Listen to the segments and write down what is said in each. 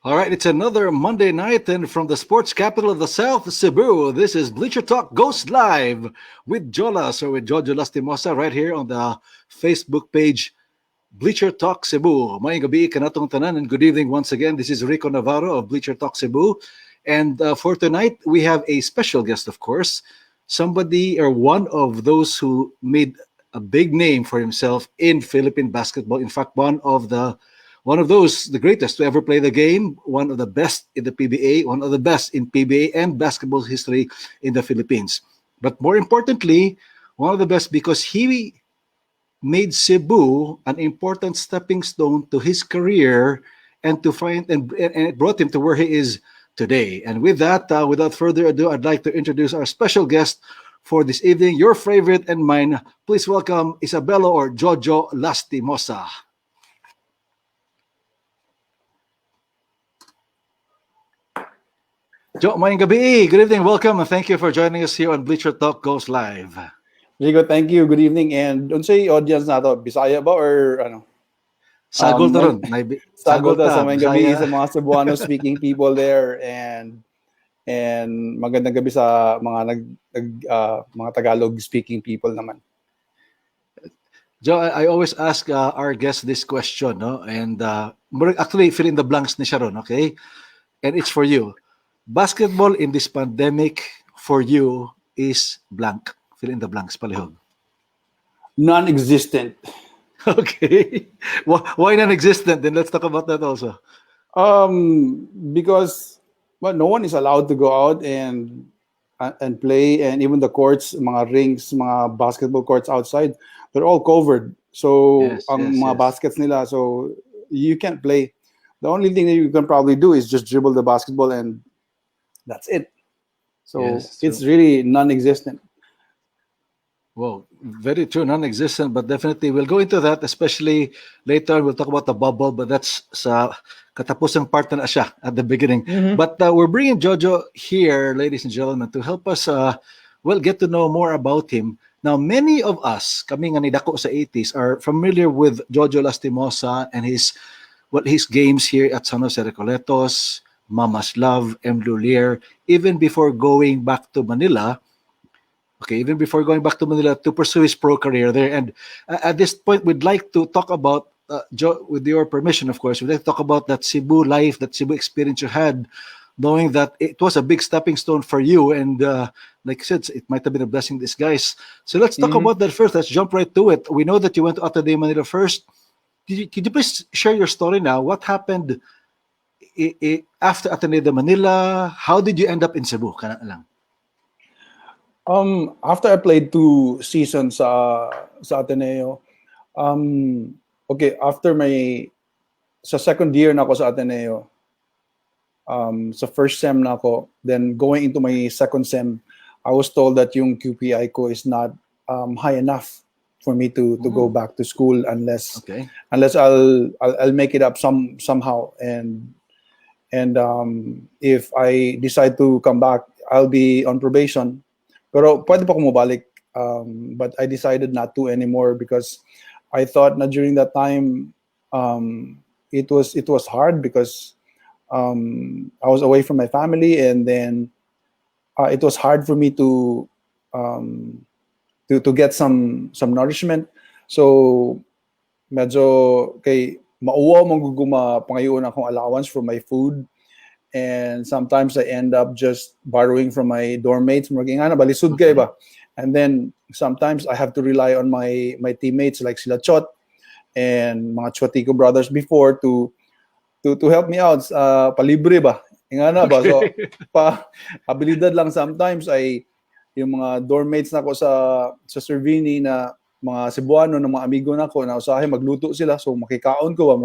All right, it's another Monday night, and from the sports capital of the South, Cebu, this is Bleacher Talk Goes Live with Jolas or with Jojo Lastimosa right here on the Facebook page Bleacher Talk Cebu. Maayong gabi kanatong tanan and good evening once again. This is Rico Navarro of Bleacher Talk Cebu. And for tonight, we have a special guest, of course, somebody or one of those who made a big name for himself in Philippine basketball. In fact, one of those, the greatest to ever play the game, one of the best in the PBA, one of the best in PBA and basketball history in the Philippines. But more importantly, one of the best because he made Cebu an important stepping stone to his career and to find and it brought him to where he is today. And with that, without further ado, I'd like to introduce our special guest for this evening, your favorite and mine. Please welcome Isabella or Jojo Lastimosa. Jo, maayong gabi. Good evening. Welcome and thank you for joining us here on Bleacher Talk Goes Live. Rico, thank you. Good evening. And unsay audience na to? Bisaya ba or ano? Sagol to ron. Sagol ta sa ta, may gabi Bisaya. sa mga Cebuano speaking people there and magandang gabi sa mga Tagalog speaking people naman. Joe, I always ask our guests this question, no? And actually fill in the blanks ni Sharon, okay? And it's for you. Basketball in this pandemic for you is blank. Fill in the blanks, palihog. Non-existent. Okay. Why non-existent? Then let's talk about that also. Because no one is allowed to go out and play, and even the courts, mga rings, mga basketball courts outside, they're all covered. So mga baskets nila, so you can't play. The only thing that you can probably do is just dribble the basketball and that's it. So it's really non-existent. Well, very true, non-existent, but definitely we'll go into that, especially later. We'll talk about the bubble, but that's sa katapusang part na siya at the beginning. Mm-hmm. But we're bringing Jojo here, ladies and gentlemen, to help us, get to know more about him. Now, many of us, kami nga ni dako sa 80s, are familiar with Jojo Lastimosa and his games here at San Jose Recoletos, Mama's Love, M. Lulier, even before going back to Manila. To pursue his pro career there. And at this point, we'd like to talk about, with your permission, of course, we'd like to talk about that Cebu life, that Cebu experience you had, knowing that it was a big stepping stone for you. And like I said, it might have been a blessing in disguise. So let's talk about that first. Let's jump right to it. We know that you went to Ateneo Manila first. Could you please share your story now? What happened after Ateneo de Manila? How did you end up in Cebu? Kana lang. After I played 2 seasons sa Ateneo, after sa second year na ako sa Ateneo, sa first sem na ako, then going into my second sem, I was told that yung QPI ko is not high enough for me to go back to school unless I'll make it up somehow, and if I decide to come back, I'll be on probation. Pero pwede pa ako mabalik, but I decided not to anymore because I thought na during that time it was hard because I was away from my family, and then it was hard for me to get some nourishment. So medyo kay mauwaw mong guguma pangayoon akong allowance for my food. And sometimes I end up just borrowing from my dorm mates. Balisud kay ba? And then sometimes I have to rely on my teammates like sila Chot and mga Chotico brothers before to help me out. Palibre ba? Ba? So abilidad lang sometimes ay yung mga dorm mates na ko sa Servini na mga Cebuano na mga amigo na ko na usahay magluto sila, so makikaon ko ba?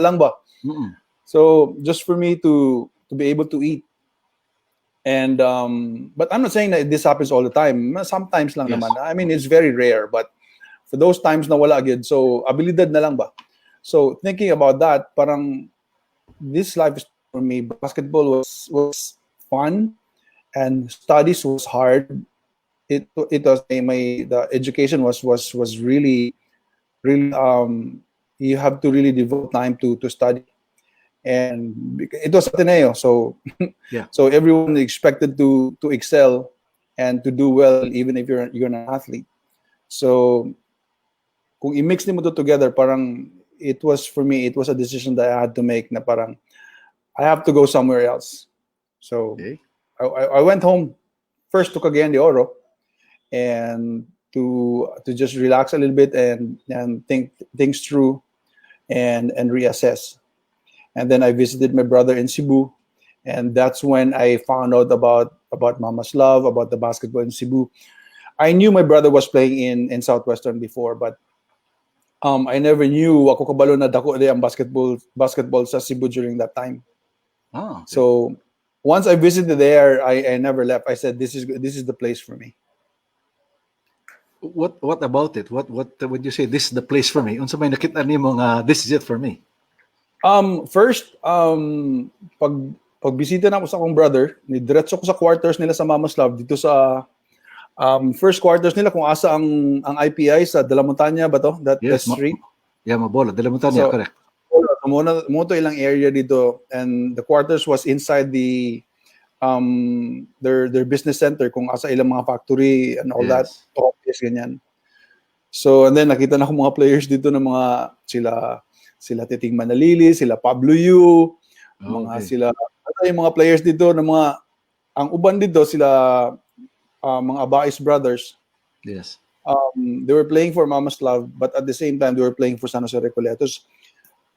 Lang ba? Mm-mm. So just for me to be able to eat. And but I'm not saying that this happens all the time. Sometimes lang naman. I mean, it's very rare, but for those times na wala agad, so abilidad na lang ba? So thinking about that, parang this life is for me. Basketball was fun and studies was hard. It was the education was really you have to really devote time to study. and it was Ateneo, so Yeah. so everyone expected to excel and to do well even if you're an athlete. So kung i-mix mo to together, parang it was for me, it was a decision that I had to make na parang I have to go somewhere else. So Okay. I went home first to Cagayan de Oro and to just relax a little bit and think things through and reassess. And then I visited my brother in Cebu, and that's when I found out about Mama's Love, about the basketball in Cebu. I knew my brother was playing in Southwestern before, but I never knew ako kabalo na dako di ang basketball sa Cebu during that time. Oh, okay. So once I visited there, I never left. I said this is the place for me. What about it? What would you say this is the place for me? Unsa may nakita nimo nga this is it for me? First, pagbisita na ako sa akong brother, ni diretso ko sa quarters nila sa Mama's Love dito sa first quarters nila kung asa ang IPI sa De La Montaña ba to? That street. Yeah, Mabola, De La Montaña, So, correct. mo to ilang area dito, and the quarters was inside the their business center kung asa ilang mga factory and all that, Yes. office ganyan. So and then nakita na ko mga players dito ng mga sila Titing Manalili, sila Pablo Yu, mga Okay. sila yung mga players dito ng mga ang uban dito sila mga Abais brothers. Yes. They were playing for Mama's Love, but at the same time they were playing for San Jose Recoletos.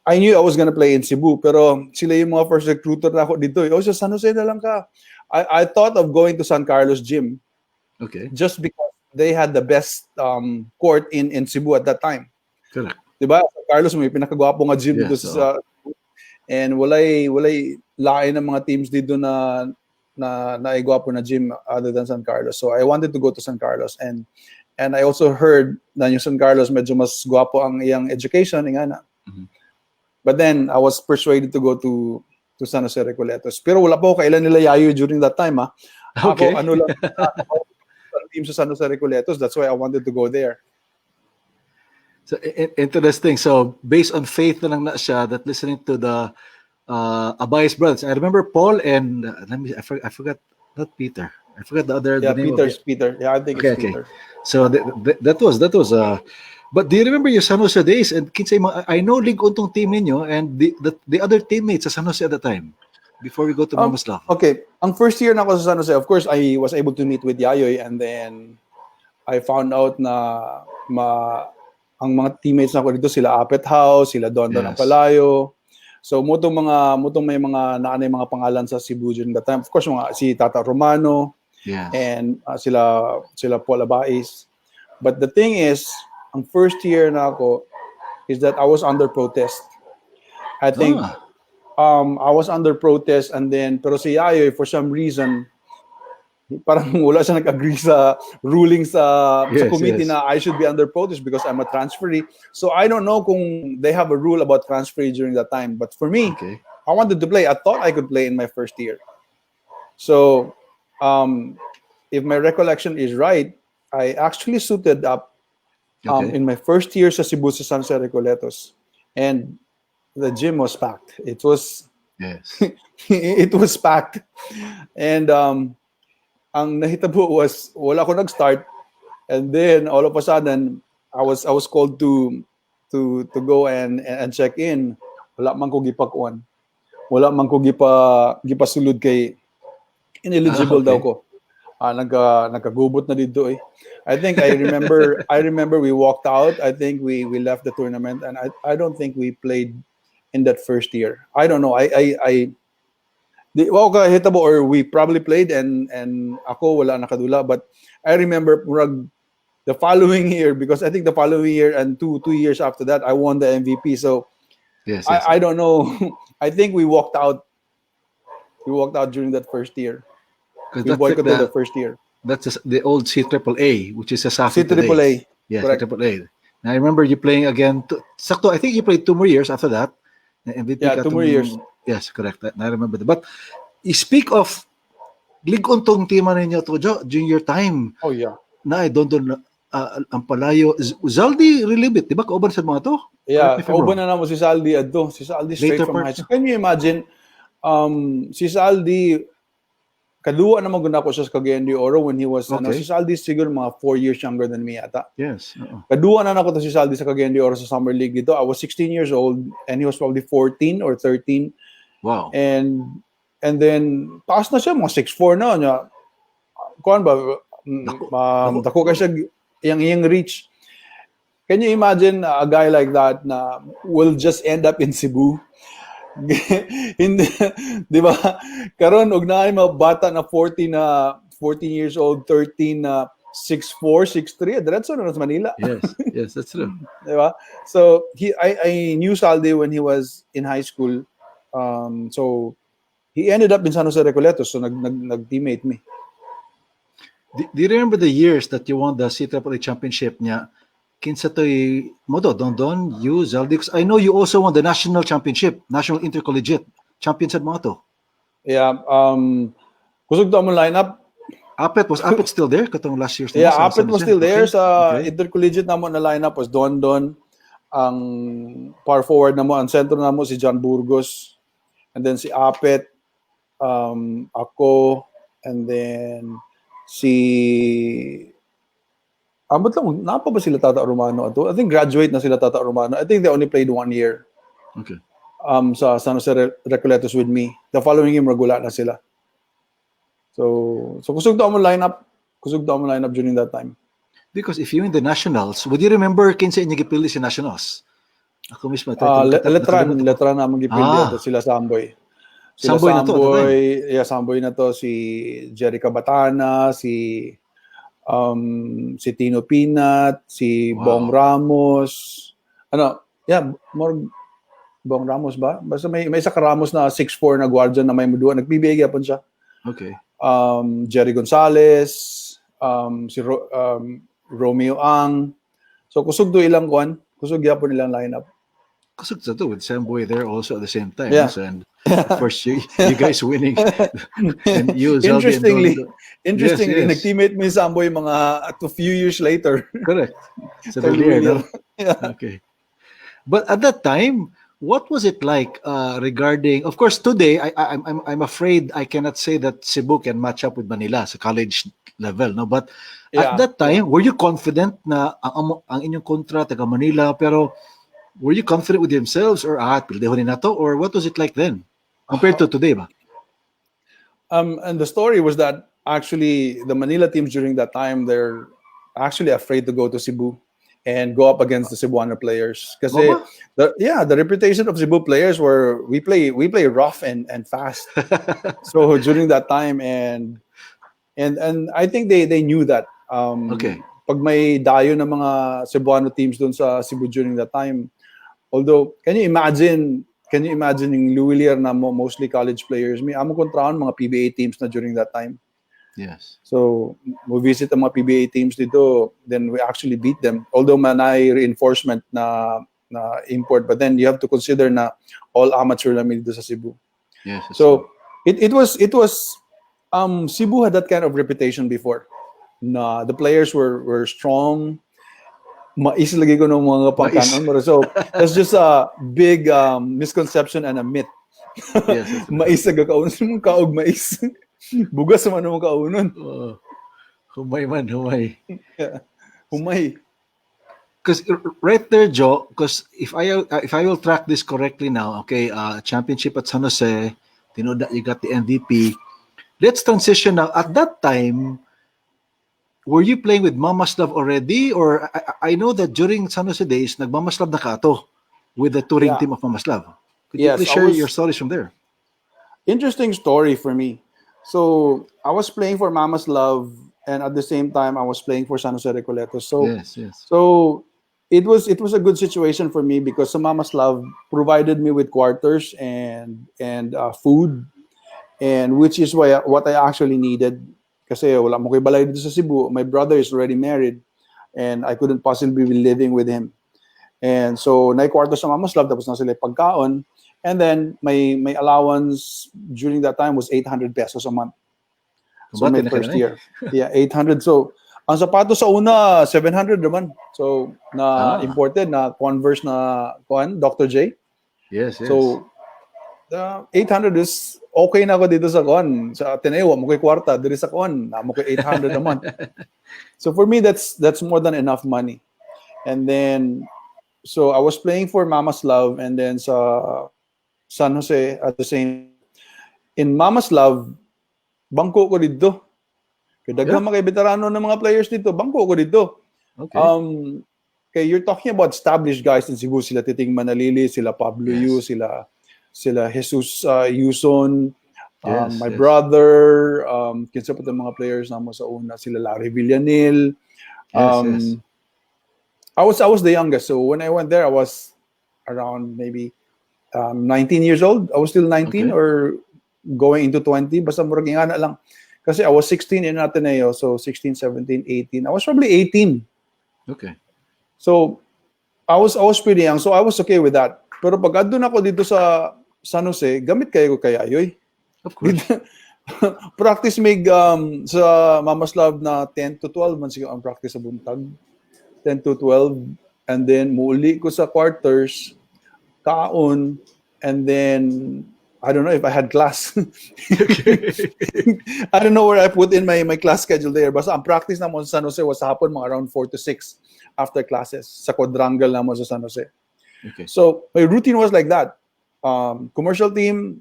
I knew I was gonna play in Cebu, pero sila yung mga first recruiter na ako dito. Oh, sa San Jose na lang ka. I thought of going to San Carlos Gym Okay. just because they had the best court in Cebu at that time. Correct. Diba? San Carlos may pinakagwapo nga gym Yeah, dito sa and walay lain ng mga teams dito na igwapo na gym other than San Carlos. So I wanted to go to San Carlos, and I also heard na yung San Carlos medyo mas gwapo ang iyang education nga na. Mhm. But then I was persuaded to go to San Jose Recoletos. Pero wala pa ako kailan nila yayo during that time ha. Okay. Ako ano lang team sa San Jose Recoletos. That's why I wanted to go there. So interesting. So based on faith na lang na siya that listening to the Abayas brothers. I remember Paul and I forgot not Peter. I forgot the other Yeah, the name Peter. Yeah, I think it's Okay. Peter. So that was but do you remember your San Jose days? And kinsay I know link untong team ninyo and the other teammates sa San Jose at the time before we go to Mama's Love. Okay, ang first year na ako sa San Jose, of course, I was able to meet with Yayoy, and then I found out na ang mga teammates na ako dito sila Apet House, sila Dondon Yes. Palayo. So mutong may mga naanay mga pangalan sa Cebu during that time. Of course, si Tata Romano Yes. and sila Paul Abais. But the thing is, ang first year na ako is that I was under protest. I think I was under protest, and then pero si Yayoy for some reason parang wala siya nag-agree sa ruling sa committee na I should be under protest because I'm a transferee. So I don't know kung they have a rule about transferee during that time. But for me, Okay. I wanted to play. I thought I could play in my first year. So if my recollection is right, I actually suited up Okay. in my first year sa Cebu sa San Jose Recoletos. And the gym was packed. It was Yes. it was packed. And ang nahitabo was wala ko nag-start, and then all of a sudden I was called to go and check in. Wala man ko gipakuan. Wala man ko gipasulod kay ineligible Okay. daw ko. Nagkagubot na dito eh. I think I remember we walked out. I think we left the tournament, and I don't think we played in that first year. I don't know. Hitabo, or we probably played and ako wala nakadula, but I remember the following year, because I think the following year and two years after that I won the MVP. So Yes. I don't know. I think we walked out during that first year. 'Cause We that's boycotted the first year. That's the old CAAA, which is a Safi CAAA. today. Yeah, Correct. CAAA. And I remember you playing again. Sakto, I think you played 2 more years after that. MVP Yeah, ka 2 more tong- years. Yes, correct. I remember that. But speak of ligon tong team ninyo to junior time. Oh yeah. Na I don't know ang palayo. Zaldi relibit, di ba? Kauban sa mga to? Correct Yeah, me if I'm kauban wrong. na namo si Saldi adto. Si Saldi straight Later from part. high school. Can you imagine si Saldi kaduwa naman gud ako siya sa Cagayan de Oro when he was si Okay. Saldi siguro mga 4 years younger than me ata. Yes. Kaduwa na nako to si Saldi sa Cagayan de Oro sa Summer League dito. I was 16 years old and he was probably 14 or 13 Wow. and then taas na siya mga 6'4 na nya. Kuan ba dako kay siya iyang reach. Can you imagine a guy like that na will just end up in Cebu? Hindi, di ba? Karon og naay mga bata na 14 years old, 13 na 6'4", 6'3", diretso na sa Manila. Yes, that's true. Di ba? So I knew Salde when he was in high school. So he ended up in San Jose Recoletos, so nag-teammate me. Do you remember the years that you won the CAA championship niya? Kinsa to'y mo Don, you, Zaldi. I know you also won the national championship, national intercollegiate champion sa mga to. Yeah, kusog to mo lineup. Apet still there katong last year's Yeah, Apet was still there. Sa Okay. intercollegiate namo na lineup was Don. Ang power forward namo, ang sentro namo si John Burgos. And then si Apet, ako, and then si ambot lang, napa ba sila Tata Romano ato? I think graduate na sila Tata Romano. I think they only played 1 year. Okay. Sa San Jose Recoletos with me. The following year, magula na sila. So kusog daw mo lineup during that time. Because if you in the nationals, would you remember kinsa inyo gipili si nationals? Ako mismo Letran na magipili ato sila Samboy. Samboy na to. Samboy na to si Jerry Cabatana, si Tino Pinat, si Bong Ramos. Bong Ramos ba? Basta may isa ka Ramos na 6'4" na guardian na may mudua. Nag-PBA gyapon siya. Okay. Jerry Gonzalez, si Romeo Ang. So kusog do ilang kuan, kusog gyapon ilang lineup. Kusog sa to with Samboy there also at the same time. Yeah. So, and of course you guys winning. And you, Interestingly, yes. nag-teammate mo yung Samboy mga a few years later. Correct. Sa Bleacher, no? Yeah. Okay. But at that time, what was it like regarding? Of course, today I'm afraid I cannot say that Cebu can match up with Manila sa college level, no. But at that time, were you confident na ang inyong kontra taga Manila? Pero were you confident with yourselves or pildehonin na to, or what was it like then compared to today, ba? And the story was that actually the Manila teams during that time, they're actually afraid to go to Cebu and go up against the Cebuano players because the reputation of Cebu players were we play rough and fast. So during that time and I think they knew that. Okay. Pag may dayo ng mga Cebuano teams doon sa Cebu during that time. Although can you imagine yung Louis na mostly college players? May amo kontrahan mga PBA teams na during that time. Yes. So we visit the mga PBA teams dito, then we actually beat them. Although manay reinforcement na import, but then you have to consider na all amateur lang dito sa Cebu. Yes. So it was Cebu had that kind of reputation before. Na the players were strong. Mais lagi ko ng mga pangkanon. So that's just a big misconception and a myth. Yes. Mais aga kaunon mong kaog mais. Bugas man mo kaunon. Humay. Yeah. Humay. Because right there, Joe. Because if I will track this correctly now, okay, championship at San Jose, you know that you got the MVP. Let's transition now. At that time, were you playing with Mama's Love already, or I know that during San Jose days, nagMama's Love na ka to with the touring team of Mama's Love. Could you please share your stories from there? Interesting story for me. So I was playing for Mama's Love, and at the same time, I was playing for San Jose Recoletos. So yes. So it was a good situation for me because Mama's Love provided me with quarters and food, and which is what I actually needed. Kasi wala mo ko'y balay dito sa Cebu. My brother is already married, and I couldn't possibly be living with him. And so nai-quarters sa Mama's Love, tapos na sila pagkaon. And then my allowance during that time was 800 pesos a month. So my first year. Yeah, 800. So Ang sapatos sa una 700 naman. So na Ah, imported na Converse na Dr. J. yes, yes. So 800 is okay na ako dito sa sa Ateneo mo koy kwarta diri sa na mo koy 800 a month. So for me that's more than enough money. And then so I was playing for Mama's Love and then sa San Jose at the same in Mama's Love bangko ko dito. Kaya Yeah. daghang mga veterano ng mga players dito, bangko ko dito. Okay. Okay, you're talking about established guys in Cebu, sila Titing Manalili, sila Pablo Yu, Yes. sila Jesus Yuson, Yes. my Yes. brother, kinsa pa itong mga players na mo sa una, sila Larry Villanil. Yes. Yes. I was the youngest, so when I went there, I was around maybe 19 years old. I was still 19 Okay. or going into 20. Basta murag ingana lang. Kasi I was 16 in Ateneo, so 16, 17, 18. I was probably 18. Okay. So I was pretty young, so I was okay with that. Pero pag adun ako dito sa San Jose, gamit kayo ko kaya yoy. Of course. Practice mig sa Mama's Love na 10 to 12 man siguro ang practice sa buntag. 10 to 12 and then muli ko sa quarters kaon and then I don't know if I had class. I don't know where I put in my class schedule there. Basta ang practice na mo sa San Jose was hapon mga around 4 to 6 after classes sa quadrangle na mo sa San Jose. Okay. So my routine was like that. Commercial team,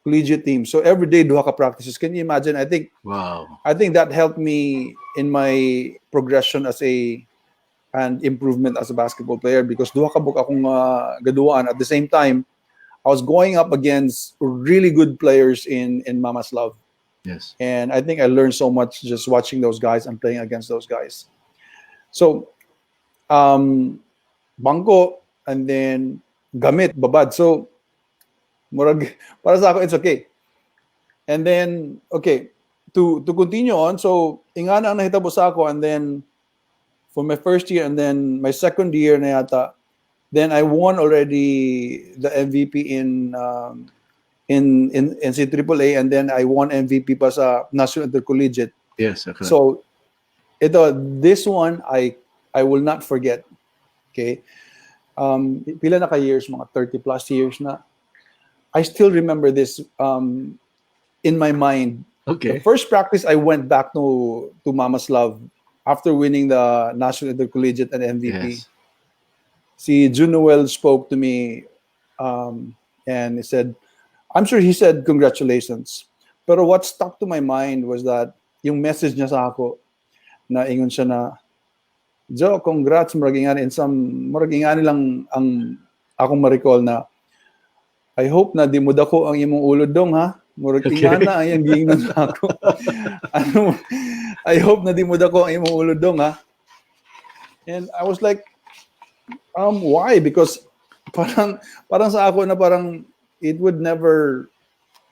collegiate team. So every day duha ka practices. Can you imagine? Wow. I think that helped me in my progression as and improvement as a basketball player because duha ka buk akong gaduaan at the same time I was going up against really good players in Mama's Love. Yes. And I think I learned so much just watching those guys and playing against those guys. So bangko and then gamit babad. So murag para sa ako it's okay. And then okay, to continue on, so ingana ang nahitabo sa ako and then for my first year and then my second year na yata, then I won already the MVP in NCAA and then I won MVP pa sa National Intercollegiate. Yes. Okay. So this one I will not forget. Okay. Pila na ka years, mga 30 plus years na. I still remember this in my mind. Okay. The first practice I went back to Mama's Love after winning the National Intercollegiate and MVP. Yes. Si Junoel spoke to me and he said, I'm sure he said congratulations. Pero what stuck to my mind was that yung message niya sa ako na ingon siya na Jo, congrats, maragingani lang ang akong ma-recall na I hope na di mo dako ang imong ulod dong ha. Murag ingana ang iyang giingnan sa ako. I hope na di mo dako ang imong ulod dong ha. And I was like, why? Because parang sa ako na parang it would never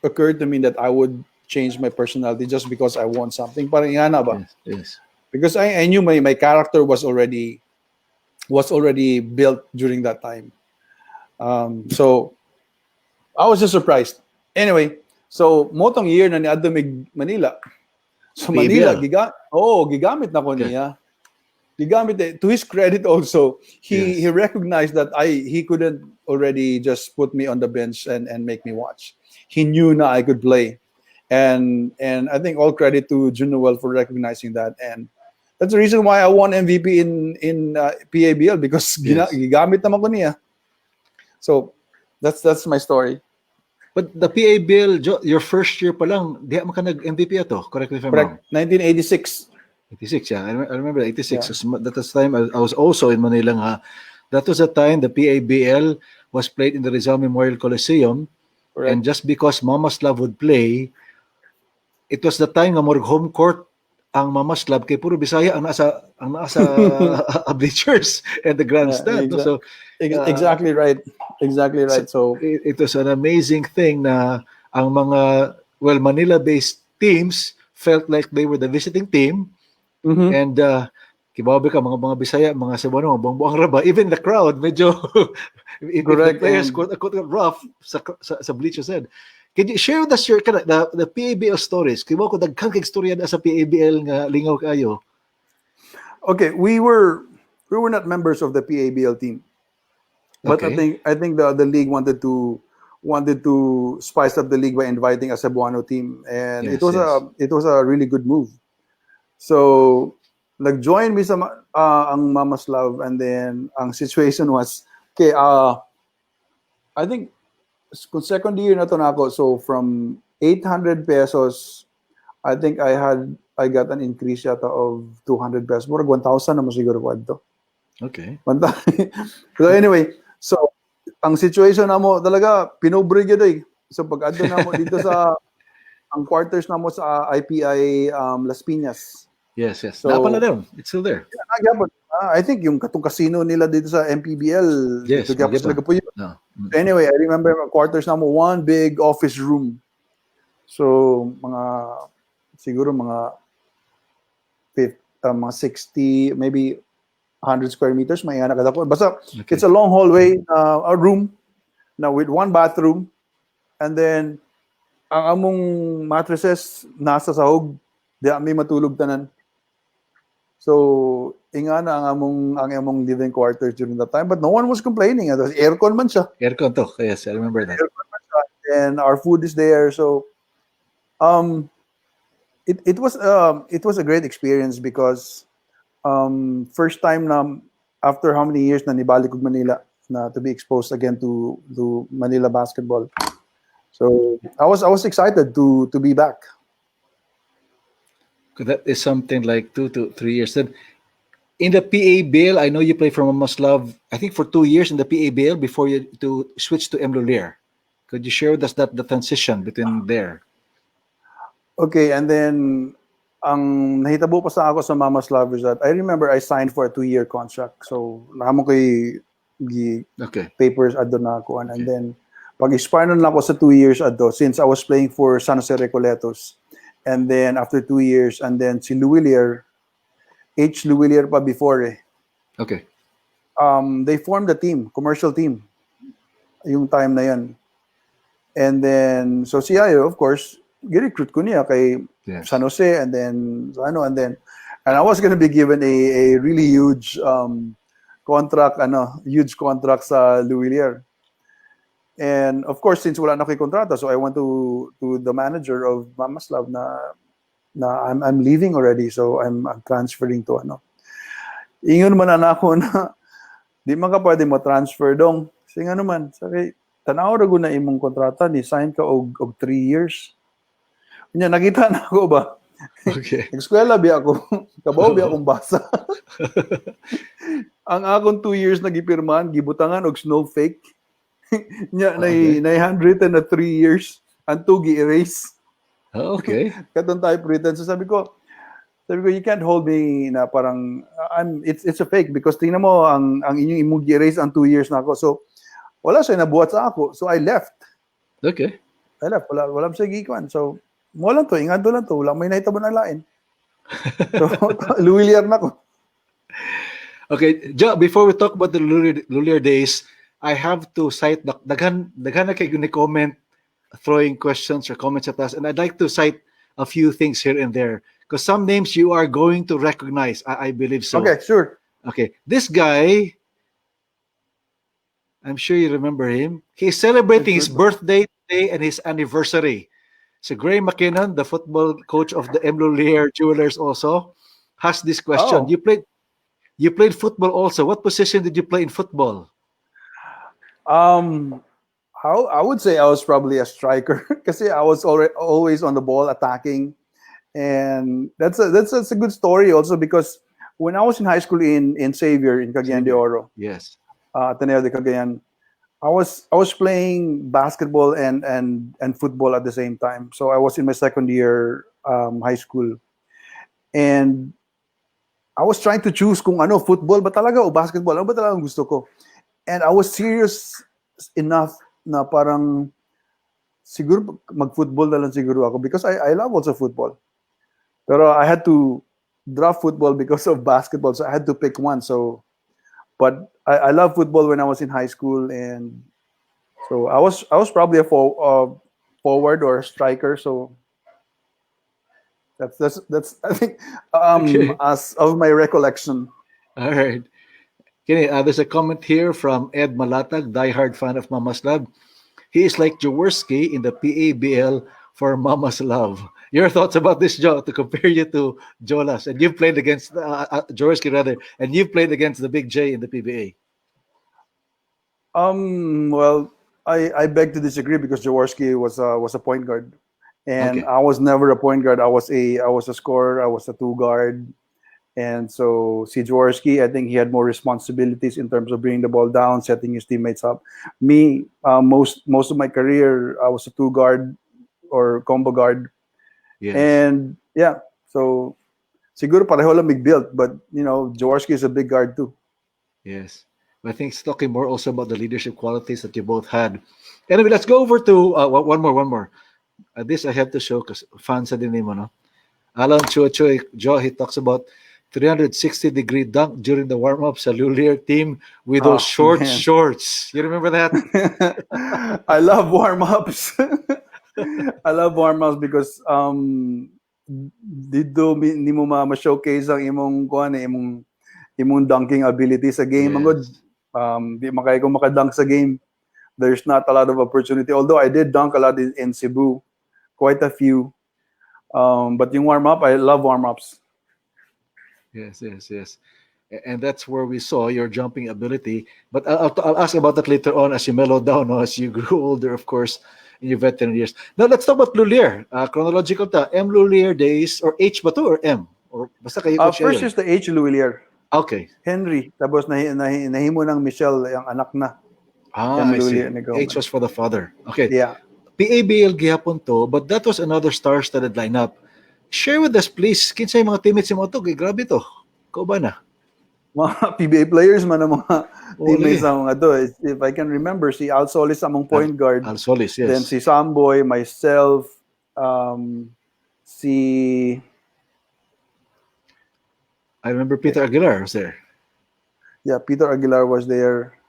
occur to me that I would change my personality just because I want something. Parang ingana ba? Yes. Yes. Because I knew my character was already built during that time. So I was just surprised. Anyway, so motong year na ni adto mig Manila. So Manila gigamit na ko niya. Gigamit to his credit also. He recognized that he couldn't already just put me on the bench and make me watch. He knew na I could play. And I think all credit to Junoel for recognizing that, and that's the reason why I won MVP in PABL because gigamit naman ko niya. So that's my story. But the PABL, your first year pa lang, diha man ka nag-MVP ato. Correct me if I'm wrong. 1986. 86, yeah. I remember 86. Yeah. That was time I was also in Manila nga. That was the time the PABL was played in the Rizal Memorial Coliseum. Correct. And just because Mama's Love would play, it was the time nga more home court ang Mama's Love kay puro Bisaya ang nasa bleachers and the grandstand. Yeah, so exactly right. Exactly right. So it was an amazing thing na ang mga Manila-based teams felt like they were the visiting team. Mm-hmm. And kibabi ka mga Bisaya, mga Cebuano, mga buang raba, even the crowd medyo correct, the players quote rough sa bleachers said. Can you share with us the PABL stories? Kibaw ko daghang kay istorya sa PABL nga lingaw kayo. Okay, we were not members of the PABL team, but I Okay. think I think the league wanted to spice up the league by inviting a Cebuano team, and it Yes, was yes. a really good move. So nag-join mi sa ang Mama's Love, and then ang situation was okay. I think kung second year na to na ako, so from 800 pesos, I think I got an increase yata of 200 pesos. Murag 1,000 naman siguro ko adto. Okay. 1,000. So anyway, so ang situation na mo talaga pinobre gyud eh. So pag adto na mo dito sa ang quarters na mo sa IPI Las Piñas. Yes, yes. Napala So down. It's still there. nagyapon. I think yung katong casino nila dito sa MPBL dito Yes, gyapon sila Magipa. kapuyo. No. Anyway, I remember quarters na mo one big office room. So siguro mga 60, maybe 100 square meters, may anak kada ko. Basta it's Okay. a long hallway, a room na with one bathroom, and then ang among mattresses nasa sahog, di ami matulog tanan. So inga na ang among living quarters during that time, but no one was complaining. Aircon man siya. Aircon to. Yes, I remember that. Aircon man siya. And our food is there. So um it was a great experience because first time na after how many years na nibalik og Manila na to be exposed again to Manila basketball. So I was excited to be back. 'Cause that is something like 2 to 3 years. Then in the PABL, I know you played for Maslov, I think for 2 years in the PABL before you to switch to Emlulier. Could you share with us that the transition between there? Okay, and then ang nahitabo pa sa ako sa Mama's Love is that I remember I signed for a 2-year contract. So namo koy Okay. papers adto na ako, and Okay. then pag expire na lang ako sa 2 years adto since I was playing for San Jose Recoletos. And then after 2 years, and then si Luwilier, H. Luwilier pa before Okay. they formed a team, commercial team, yung time na yan. And then, so si Ayo, of course, gi-recruit ko niya kay Yes. San Jose, and then, and I was gonna be given a really huge contract, huge contract sa Luwilier. And of course, since wala na ko'y kontrata, so I went to the manager of Mamaslav I'm leaving already, so I'm transferring to Ingon man na ako na di man ka pwede mo-transfer dong. Kasi nga naman, sabi, tanaw ra gud na imong kontrata, ni sign ka og 3 years. Kunya nakita na ako ba? Okay. Eskwela biya ako, kabaw biya akong basa. Ang akong 2 years na gipirmahan, gibutangan og snowflake. Nya Okay. na handwritten na 3 years, ang 2 gi-erase. Oh, okay. Katong typewritten. So sabi ko, you can't hold me na parang it's a fake because tingnan mo ang inyong imong gi-erase ang 2 years na ako. So wala siya nabuhat sa ako. So I left. Okay. Wala siya gikuan. So mo lang to, ingado lang to, wala may nahitabo na lain. So luwiliar na ko. Okay, Jo, before we talk about the Lulier days, I have to cite daghan na kay ni comment throwing questions or comments at us, and I'd like to cite a few things here and there because some names you are going to recognize. I believe so. Okay, sure. Okay, this guy, I'm sure you remember him. He's celebrating his birthday today and his anniversary. So Gray McKinnon, the football coach of the M. Lulier Jewelers, also has this question. Oh. You played football also. What position did you play in football? I would say I was probably a striker because I was always on the ball attacking, and that's a good story also because when I was in high school in Xavier in Cagayan de Oro, Yes. Ateneo de Cagayan, I was playing basketball and football at the same time. So I was in my second year high school, and I was trying to choose kung football ba talaga o basketball, ano ba talaga ang gusto ko. And I was serious enough na parang siguro mag-football na lang siguro ako because I love also football. Pero I had to drop football because of basketball, so I had to pick one. So, but I love football when I was in high school, and so I was probably a forward or a striker. So That's I think Okay. as of my recollection. All right. Okay, there's a comment here from Ed Malatag, diehard fan of Mama's Love. He is like Jaworski in the PABL for Mama's Love. Your thoughts about this, Joe, to compare you to Jolas, and you've played against Jaworski rather, and you've played against the Big J in the PBA. Well, I beg to disagree because Jaworski was a point guard, and Okay. I was never a point guard. I was a scorer. I was a two guard, and so see Jaworski, I think he had more responsibilities in terms of bringing the ball down, setting his teammates up. Me, most of my career, I was a two guard or combo guard, Yes. and yeah, so siguro pareho lang big build, but Jaworski is a big guard too. Yes. I think it's talking more also about the leadership qualities that you both had. Anyway, let's go over to one more. This I have to show because fans din mo, no? Alan Choi Joe, he talks about 360-degree dunk during the warm-up sa Lulier team with those Oh short man. shorts. You remember that? I love warm-ups. I love warm-ups because dito ni mo ma-showcase ang imong kuan imong dunking ability sa game. Ang good, Yes. di makaya ko makadunk sa game. There's not a lot of opportunity. Although I did dunk a lot in Cebu, quite a few. But yung warm-up, I love warm-ups. Yes. And that's where we saw your jumping ability. But I'll ask about that later on as you mellow down, no, as you grew older, of course, in your veteran years. Now, let's talk about Lulier. Chronological ta. M. Lulier days, or H ba to, or M? Or basta kayo ko siya First yun. is the H. Luilier. Okay. Henry. Tapos nahimo ng Michelle, yung anak na. M. I see. Luilier ni H Goman. was for the father. Okay. Yeah. PABL gihapon to, but that was another star-studded lineup. Share with us, please. Kinsay mga teammates mo to? Grabe to. Ko ba na? Mga PBA players man ang mga teammates Oli. ng mga to. If I can remember, si Al Solis among point guard. Al Solis, yes. Then si Samboy, myself, si... I remember Peter Aguilar was there. Yeah, Peter Aguilar was there.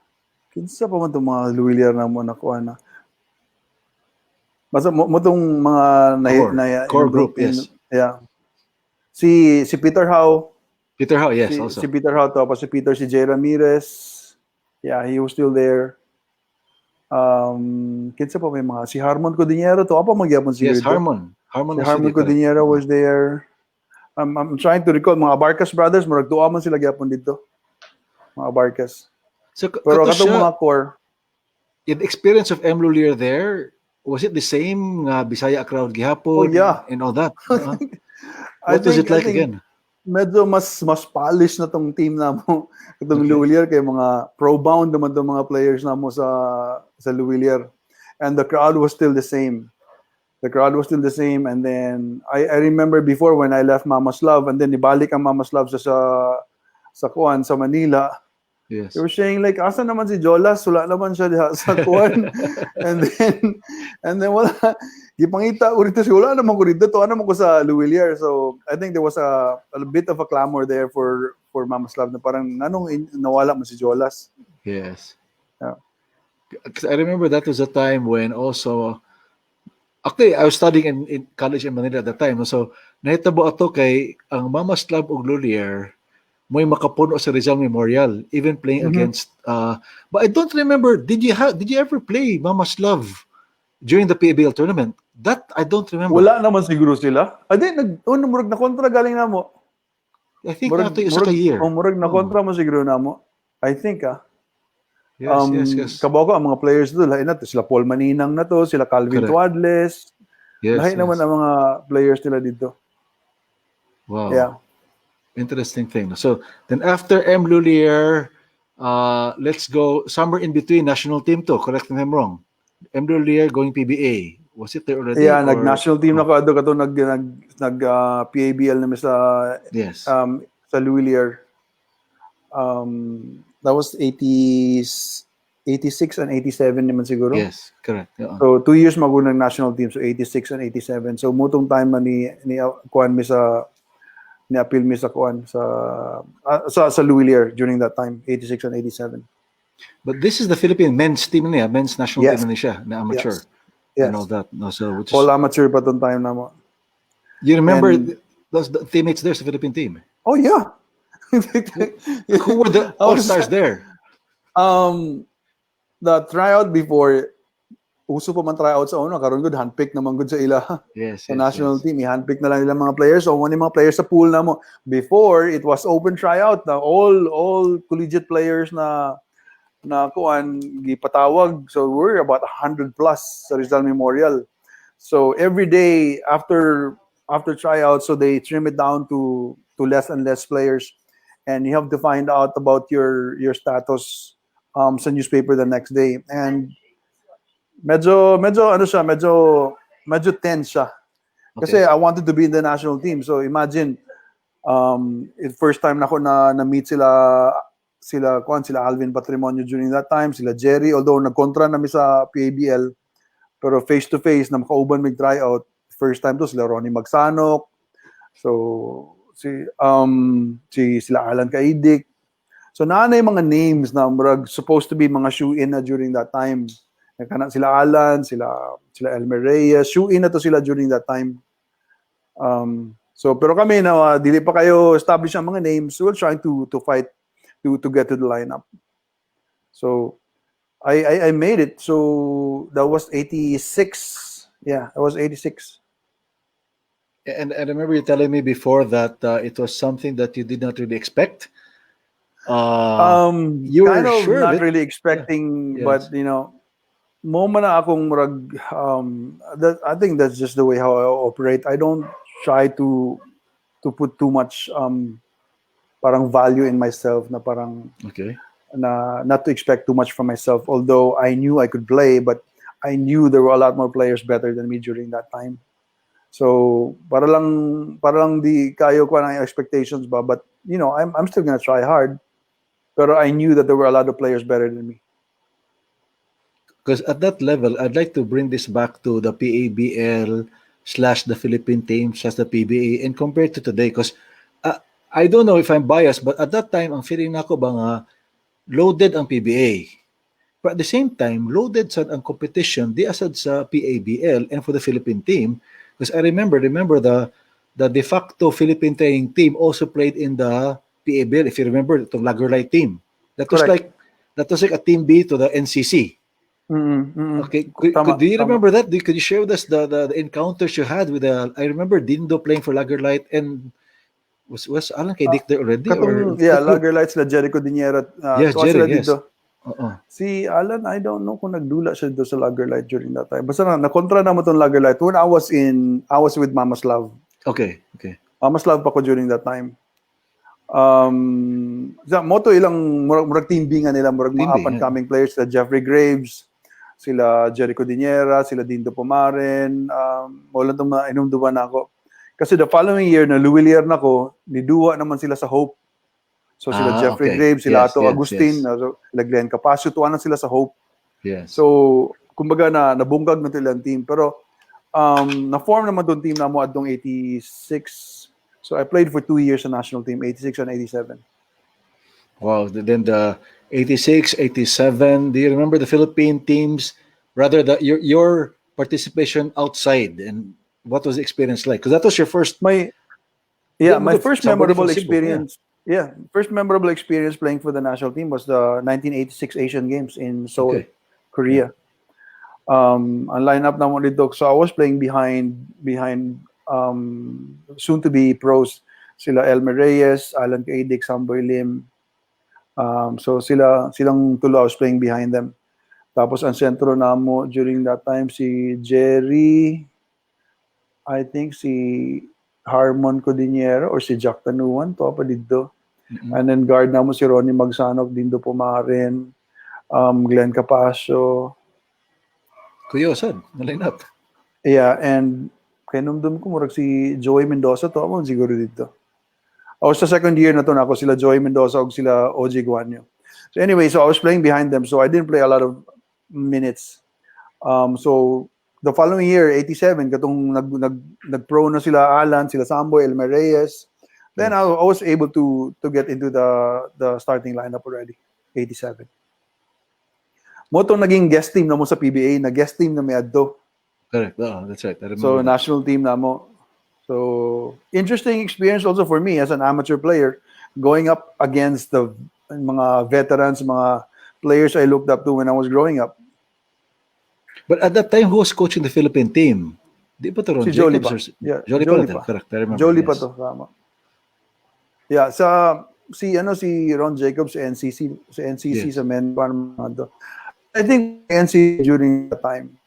Kinsa pa man itong mga Luilier na mo nakuha na. Basta mo itong mga Core group, yes. Yeah. Si Peter Howe. Peter Howe, yes, also. Si Peter Howe, tapos si Jay Ramirez. Yeah, he was still there. Kinsa pa may mga, si Harmon Codinero to, apa magyapon siguro Yes, ito? Harmon Si Harmon Codinero was there. I'm trying to recall, mga Abarcas brothers, murag tuwa man sila gyapon dito. Mga Abarcas. So, Pero kato katong siya, mga core, the experience of M. Lulier there, was it the same Bisaya crowd gihapon? Oh, yeah. And all that? I What was it like think again? medyo mas polished na tong team na mo. Itong Okay. Luilier, kay mga pro-bound naman tong mga players na mo sa Luilier. And the crowd was still the same. And then I remember before when I left Mama's Love, and then ibalik ang Mama's Love sa Kuan, sa Manila. Yes. They were saying like, asa naman si Jolas? Wala naman siya diha sa Kuan. and then wala. Gipangita ko rito, wala naman ko rito. Tuwa naman ko sa Luilier. So I think there was a bit of a clamor there for Mama's Love na parang nanong nawala mo si Jolas. Yes. Yeah. 'Cause I remember that was a time when also, actually, I was studying in college in Manila at that time. So, nahitabo ato kay ang Mama's Love og Lulier, mo'y makapuno sa Rizal Memorial, even playing against, but I don't remember, did you ever play Mama's Love during the PABL tournament? That, I don't remember. Wala naman siguro sila. Adi, murag na kontra galing na mo. I think nato isa ka year. Murag na kontra mo siguro na mo. I think Yes. Kabago ang mga players doon, lahat na to. Sila Paul Maninang na to, sila Calvin Correct. Tuadles. Lahat naman ang mga players nila dito. Wow. Yeah. Interesting thing. So, then after M. Lulier, let's go somewhere in between national team to. Correct me if I'm wrong. M. Lulier going PBA. Was it there already? Yeah, nag-national team na ko kato nag PABL naman Yes. sa Luilier. That was 86 and 87 naman siguro. Yes, correct. Yeah. So 2 years magunang national team, so 86 and 87. So mutong time man ni kuan mi sa ni appeal mi sa kuan sa Luilier during that time, 86 and 87. But this is the Philippine men's team niya, men's national Yes. team na siya, na amateur. Yes. And all that. No, so which is, All amateur pa tong time na mo. you remember And- those the teammates there sa Philippine team. Oh yeah. Who were the I was all-stars there? um the tryout before uso pa man tryout sa una karon gud handpick naman gud sa ila Yes, sa yes, national yes. team i-handpick na lang nila mga players so one mga players sa pool na mo before it was open tryout na all collegiate players na kuan gipatawag so we're about 100 plus sa Rizal Memorial so every day after tryout so they trim it down to less and less players and you have to find out about your status sa newspaper the next day and medyo ano siya medyo tense siya kasi Okay. I wanted to be in the national team so imagine first time na ako na meet sila Alvin Patrimonio during that time sila Jerry although nagkontra nami sa PABL pero face to face na makauban mig tryout first time to sila Ronnie Magsanok so sila Alan Kaidik so naanay mga names na murag supposed to be mga shoe-in na during that time kana sila Alan sila Elmer Reyes shoe-in na to sila during that time so pero kami na dili pa kayo establish ang mga names we're trying to fight to get to the lineup so I made it so that was 86 yeah that was 86 And I remember you telling me before that it was something that you did not really expect. You kind were of sure of not it. really Yeah. expecting but Yes. you know mo man na akong murag I think that's just the way how I operate I don't try to put too much parang value in myself na parang Okay. na not to expect too much from myself although I knew I could play but I knew there were a lot more players better than me during that time so para lang di kayo ko ng expectations ba but you know I'm still gonna try hard pero I knew that there were a lot of players better than me Because at that level, I'd like to bring this back to the PABL slash the Philippine team slash the PBA and compare to today. Because I don't know if I'm biased, but at that time, ang feeling nako ba nga loaded ang PBA. But at the same time, loaded sad ang competition di asad sa PABL and for the Philippine team. Because I remember the de facto Philippine training team also played in the PABL. If you remember, the Lagerlight team. That was correct like that was like a team B to the NCC. Okay, tama do you tama remember that? Could you share with us the encounters you had with the? I remember Dindo playing for Lagerlight and was Alan kay Ah, Dick there already or katong yeah that group? Lager Lights sila Jericho Diniera Yes, tuwa Jerry. sila Yes. dito Oo. si Alan I don't know kung nagdula siya dito sa Lager Light during that time basta na kontra na mo tong Lager Light when I was with Mama's Love Okay. Okay. Mama's Love pa ko during that time sa moto ilang murag team B nga nila murag mga up Timbi. and Yeah. coming players sila Jeffrey Graves sila Jericho Diniera sila Dindo Pomaren wala tong mga inumduman na ako kasi the following year na Luwilier na ko niduwa naman sila sa Hope so sila Jeffrey Okay. Graves sila Yes. Ato Yes. Agustin Yes. so, sila Glenn Capasio tuwa na sila sa Hope Yes. so kumbaga na nabunggag na silang team pero na-form naman tong team na mo adtong 86 so I played for 2 years sa national team 86 and 87 Wow. Then the 86, 87. Do you remember the Philippine teams? Rather, your participation outside and what was the experience like? Because that was your first. my Di Yeah, mo my good, first somebody from memorable Cebu. Yeah. experience. Yeah, first memorable experience playing for the national team was the 1986 Asian Games in Seoul, Okay. Yeah. Korea. Ang lineup naman dito. So I was playing behind soon to be pros. Sila Elmer Reyes, Alan Kaidik, Samboy Lim. So silang tulo I was playing behind them. Tapos ang sentro namo during that time si Jerry, I think si Harmon Codiniero or si Jack Tanuan to pa dito. Mm-mm. And then guard namo si Ronnie Magsanok, Dindo Pumarin, Glenn Capasio. Curiosad. Na line up. Yeah, and kinumdum ko murag si Joey Mendoza to mo siguro dito. I was sa second year na to na ako sila Joey Mendoza ug sila OG Guanyo. So anyway, so I was playing behind them so I didn't play a lot of minutes. So the following year, 87, katong nag-pro na sila Alan, sila Samboy, Elmer Reyes. Then I was able to get into the starting lineup already, 87. Mo to naging guest team na mo sa PBA, na guest team na may adto. Correct. Oh, that's right. I remember So that. national team na mo. So interesting experience also for me as an amateur player, going up against the mga veterans, mga players I looked up to when I was growing up. But at that time, who was coaching the Philippine team? Di ba to Ron Si Jolie Jacobs pa. or Yeah, Jolie pala? Jolie pa. Correct, I remember. Jolie pa Yes. to, tama. Yeah, si Ron Jacobs sa NCC Yes. sa men parang mga to. I think NCC during that time.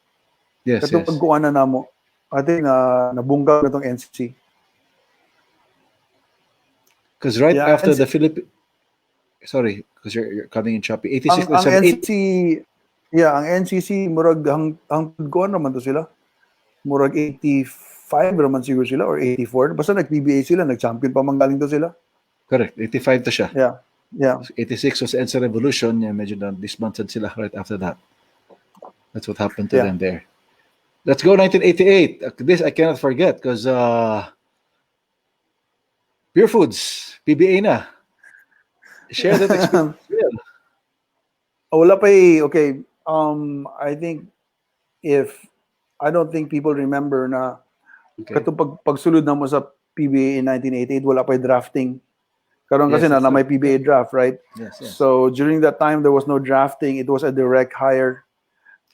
Yes, Katong yes. pagkuana namo. I think nabungkag na tong NCC. Because right Yeah, after the NCC, Philippine, sorry, because you're coming in choppy. 86, ang 78. NCC, yeah, ang NCC murag ang kuan naman to sila. Murag 85 naman siguro sila or 84. Basta nag-PBA sila, nag-champion pa manggaling to sila. Correct, 85 to siya. Yeah. Yeah. 86 was the EDSA Revolution. Yeah, medyo na disbanded sila right after that. That's what happened to Yeah. them there. Let's go 1988. This I cannot forget because Pure Foods, PBA na. Share that experience. Wala pa okay. I think I don't think people remember na Okay. katong pagsulod na mo sa PBA in 1988, wala pa drafting. Karon Yes, kasi that's na may true. PBA draft, right? Yes, yes. So during that time, there was no drafting. It was a direct hire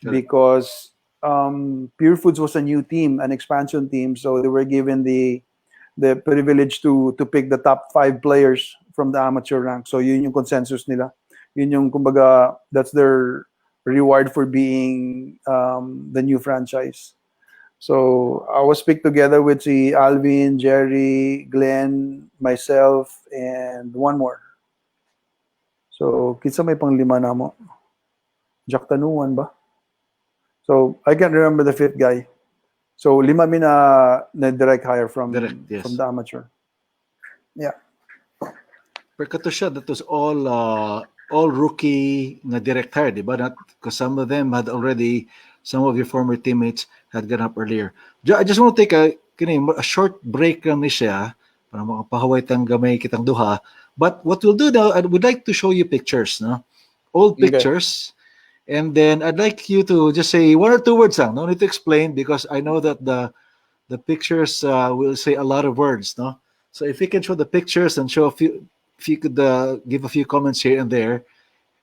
Correct. because Pure Foods was a new team, an expansion team. So they were given the privilege to pick the top 5 players from the amateur rank. So yun yung consensus nila. Yun yung kumbaga that's their reward for being the new franchise. So I was picked together with si Alvin, Jerry, Glenn, myself, and one more. So kinsa may panglima na mo? Jack Tanuan ba? So I can't remember the 5th guy. So lima mi na direct hire from Direct, yes. from the amateur. Yeah. Pero kato siya, that was all rookie na direct hire, di ba? Because some of them had already, some of your former teammates had gone up earlier. I just want to take a short break lang ni siya para makapahaway tang gamay kitang duha. But what we'll do now, I would like to show you pictures, no? Old Okay. pictures. And then I'd like you to just say 1 or 2 words lang. No need to explain because I know that the pictures will say a lot of words, no? So if you can show the pictures and show if you could give a few comments here and there,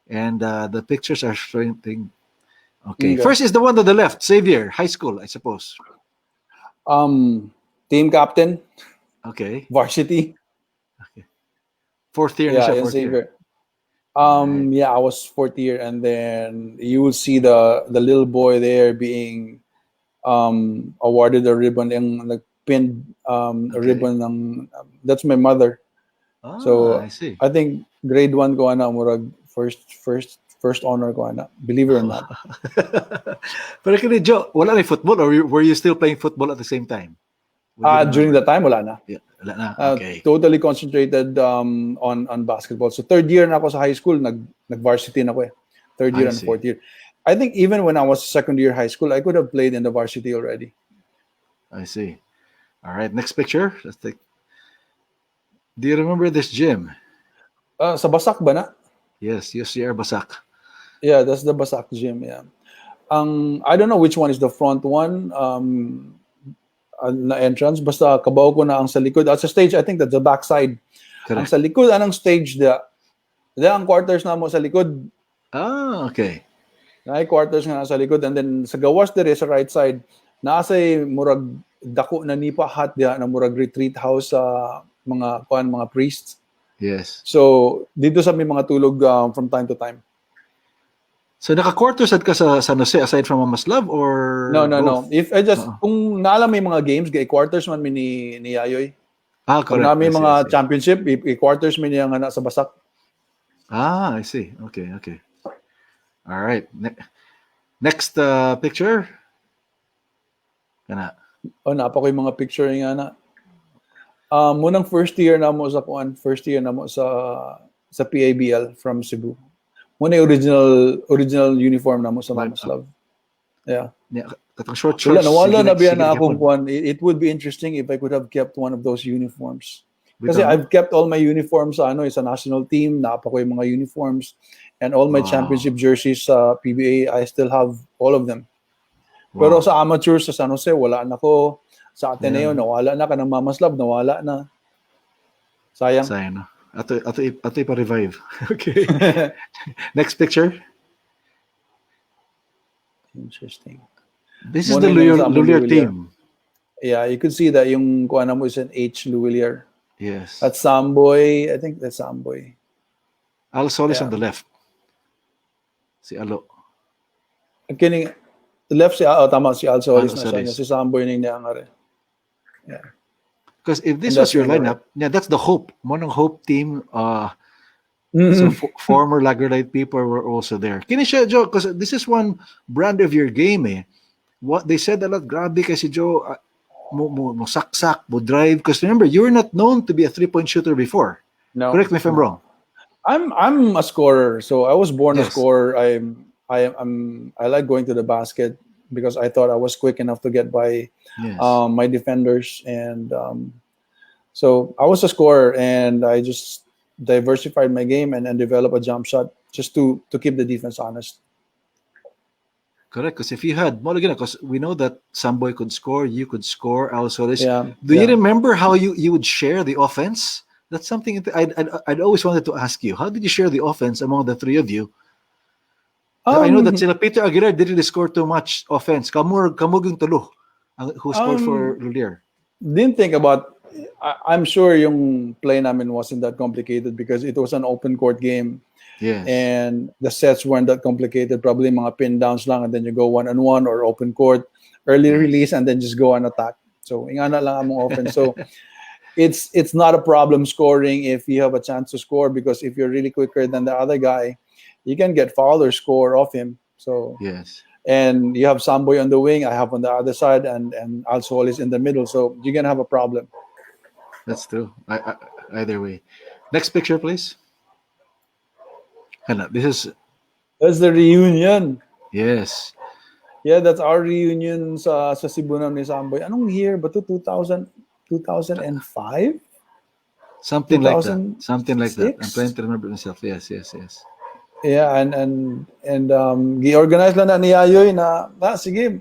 and the pictures are showing thing. Okay. Okay. First is the one to the left, Xavier, high school, I suppose. Team captain, Okay. varsity. 4th year na Yeah, siya, yan 4th year. Xavier. Yeah, I was 4th year, and then you will see the little boy there being awarded a ribbon, yung nagpinned a ribbon ng that's my mother. Ah, So I see. I think grade 1 ko ana murag first honor ko ana, believe it or not. Pero kini Joe, wala na football or were you still playing football at the same time? During that time wala na. Yeah, wala na. Okay. Totally concentrated on basketball. So 3rd year na ako sa high school, nag-varsity na ako eh. 3rd year I and see. 4th year. I think even when I was 2nd year high school, I could have played in the varsity already. I see. All right, next picture. Let's take. Do you remember this gym? Sa Basak ba na? Yes, UCR Basak. Yeah, that's the Basak gym, yeah. I don't know which one is the front one na entrance. Basta kabaw ko na ang sa likod. At sa stage, I think that's the backside. Ang Correct. sa likod, anong stage da? Ang quarters na mo sa likod. Ah, okay. Ay quarters nga nasa likod, and then sa gawas dire sa right side naasay murag dako na nipa hat dia na murag retreat house sa mga priests. Yes. So dito sa may mga tulog from time to time. So naka-quarters ka sa San Jose aside from Mamaslav or No. both? If I just kung naalam may mga games, gay quarters man mi ni Yayoy. Ah, Kung correct. na may I see, mga I see. championship, quarters mi niya nga na sa Basak. Ah, I see. Okay. All right. Next picture. Kana. Napa ko yung mga picture nga na. Munang first year na mo sa PABL from Cebu. Muna yung original uniform na mo sa Mamaslav. Yeah. Yeah, katong short. Nawala na biya sige, na akong hapon. kuwan. It would be interesting if I could have kept one of those uniforms. Bitaw, Kasi no? I've kept all my uniforms sa national team, napa ko yung mga uniforms, and all my Wow. championship jerseys sa PBA, I still have all of them. Wow. Pero sa amateur sa San Jose, wala na ko. Sa Ateneo, nawala na ka ng Mamaslab, nawala na. Sayang. Sayang, no? Ato ipa-revive. Okay. Next picture. Interesting. This is the Lulier team. Yeah, you could see that yung kuana mo is an H. Lulier. Yes. That's Samboy. I think that's Samboy. Al Solis on the left. Si Alo. Kining the left si tama si Al Solis na siya. Solis. Si Samboy ning niangare. Yeah. Because if this was your lineup, yeah, that's the Hope. Monong Hope team. So former Lagerlight people were also there. Kini siya, Joe, because this is one brand of your game, eh. What they said a lot, grabe kasi Joe, mo saksak, mo drive. Because remember, you were not known to be a three-point shooter before. No. Correct me if I'm wrong. I'm a scorer, so I was born a scorer. I like going to the basket because I thought I was quick enough to get by my defenders, and so I was a scorer, and I just diversified my game and developed a jump shot just to keep the defense honest. Correct, because if you had because we know that Samboy could score, you could score, also this. Yeah. Do you remember how you would share the offense? That's something I'd always wanted to ask you. How did you share the offense among the three of you? I know that sila Peter Aguilar didn't score too much offense. Kamuging tulo who scored for Lulier. Didn't think about. I'm sure yung play namin wasn't that complicated because it was an open court game. Yes. And the sets weren't that complicated. Probably mga pin downs lang, and then you go 1-on-1 or open court, early release, and then just go on attack. So ingana lang among offense. So it's not a problem scoring if you have a chance to score, because if you're really quicker than the other guy, you can get foul or score off him. So yes. And you have Samboy on the wing, I have on the other side, and Alsol is in the middle. So you're gonna have a problem. That's true. Either way. Next picture, please. That's the reunion. Yes. Yeah, that's our reunion sa Cebu ni Samboy. Anong year ba to? 2005? Something like that. Something like that. I'm trying to remember myself. Yes. Yeah, and gi-organize lang na ni Yayoy na sige,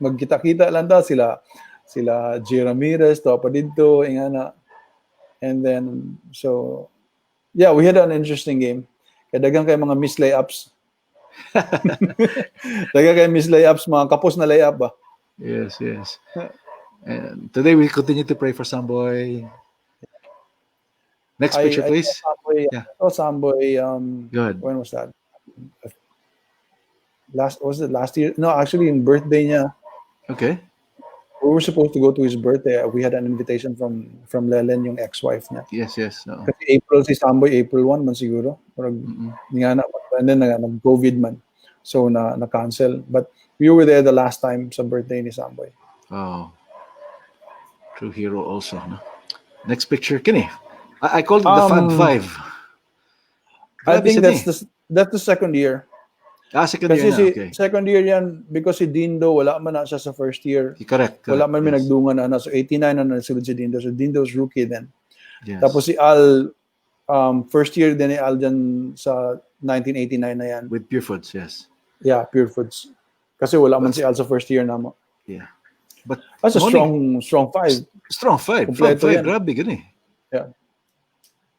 magkita-kita lang ta sila G. Ramirez, Topa dito, ingana. And then, so, yeah, we had an interesting game. Kadagang kay mga miss layups. Dagang kay miss layups, mga kapos na layup ba? Yes. And today we continue to pray for Samboy. Next picture, please. Samboy. Good. When was that? Last year? No, actually, in birthday niya. Okay. We were supposed to go to his birthday. We had an invitation from Lelen, yung ex-wife niya. Yes. Kasi si Samboy, April 1 man siguro. And then nag-COVID man. So na-cancel. But we were there the last time sa birthday ni Samboy. Oh. True hero also. No? Next picture, Kenny. I called it the Fab Five. I think that's the second year. Second year na, okay. Second year yan because si Dindo, wala man na siya sa first year. Correct. Wala man may nagdungan na. So 89 na nasulod si Dindo. So Dindo's rookie then. Yes. Tapos si Al, first year din ni Al dyan sa 1989 na yan. With Pure Foods, yes. Yeah, Pure Foods. Kasi wala man si Al sa first year na mo. Yeah. But that's a strong five. Strong five. Fab five, grabe gani. Yeah.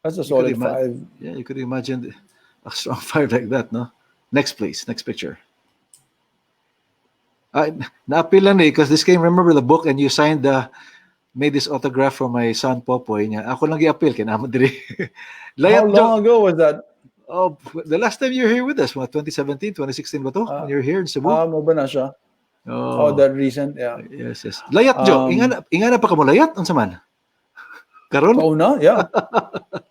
That's a solid five. Yeah, you could imagine a strong five like that, no? Next, please. Next picture. Na-appeal lang because this came, remember the book, and you made this autograph for my son Popoy niya. Ako lang i-appeal, kinamad diri. How long ago was that? Oh, the last time you were here with us, 2017, 2016 ba to? When you were here in Cebu? Mo ba na siya? Oh, that recent, yeah. Yes. Layat, Jo. Ingana pa ka mo layat? Ang saman? Karon? Oh no, yeah.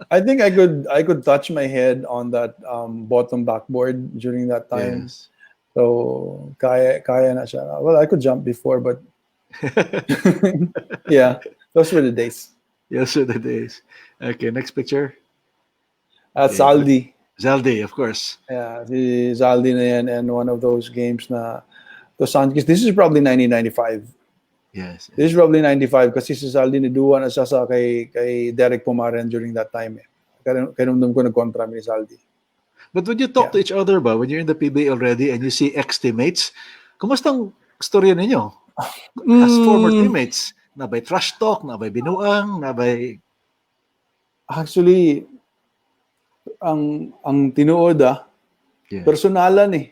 I think I could touch my head on that bottom backboard during that time. Yes. So kaya na siya. Well, I could jump before, but yeah, those were the days. Yes, were the days. Okay, next picture. That's Zaldi. Zaldi, of course. Yeah, si Zaldi na yan, and one of those games na this is probably 1995. Yes. This is probably 95 kasi si Zaldi niduwa na siya sa kay Derek Pumaren during that time. Kaya nung ko nag-kontra ni Zaldi. But when you talk to each other ba, when you're in the PBA already and you see ex-teammates, kumustang storya ninyo? As former teammates, Nabay trash talk, nabay binuang, nabay Actually, ang tinuod yes. personalan eh.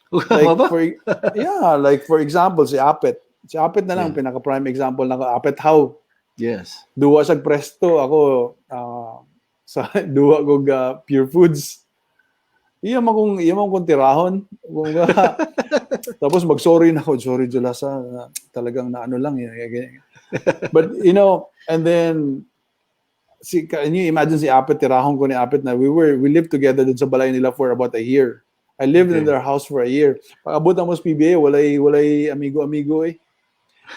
Tama Like ba? like for example si Apet. Si Apet na lang Yeah. pinaka prime example na Apet how Yes. duwa sa presto ako sa duwa ko pure foods. Iya man kong tirahon. Tapos mag-sorry na ako. Sorry, Jolas. Talagang naano lang. But, and then, can you imagine si Apet, tirahon ko ni Apet na we lived together dun sa balay nila for about a year. I lived in Okay. their house for a year. Pag-abot ang mas PBA, walay amigo-amigo eh.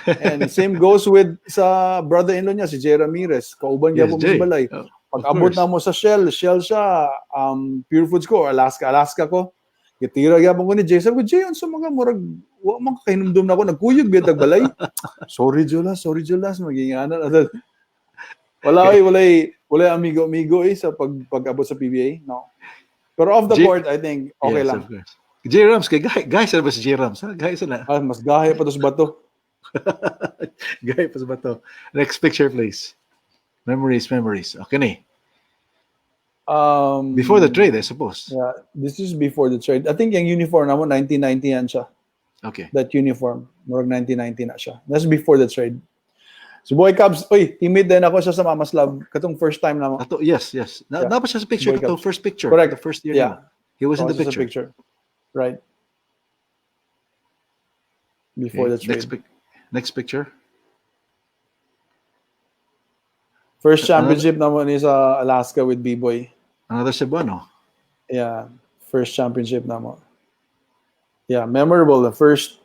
And same goes with sa brother-in-law niya, si Jay Ramirez. Kauban niya Yes, po sa Jay. balay. Of Pag-abot course. na mo sa Shell siya, Pure Foods ko, Alaska ko. Gitira gyapon ko ni Jay. Sabi ko, Jay, sa mga murag, wa man kahinumdum na ako, nagkuyog bitag balay. Sorry, Jolas. Magingana na. Walay amigo-amigo sa pag-abot sa PBA. No. Pero off the Jay, court, I think, okay yes, lang. of course. J. Rams, kay guys, ano ba si J. Rams? Guys na. Mas gahe pa to sa bato. Guy pa sa bato. Next picture, please. Memories. Okay ni. Before the trade, I suppose. Yeah, this is before the trade. I think yung uniform naman, 1990 yan siya. Okay. That uniform. Murag 1990 na siya. That's before the trade. Si Boy Cubs, teammate din ako siya sa Mama's Love. Katong first time naman. Yes. Yeah. Dapat siya sa picture. Boy Ito, Cubs. first picture. Correct. The first year. Yeah. He was in the Siya sa picture. Right. Before the trade. Next picture. First championship naman is Alaska with B-Boy. Another Cebuano. Yeah. First championship naman. Yeah, memorable. The first,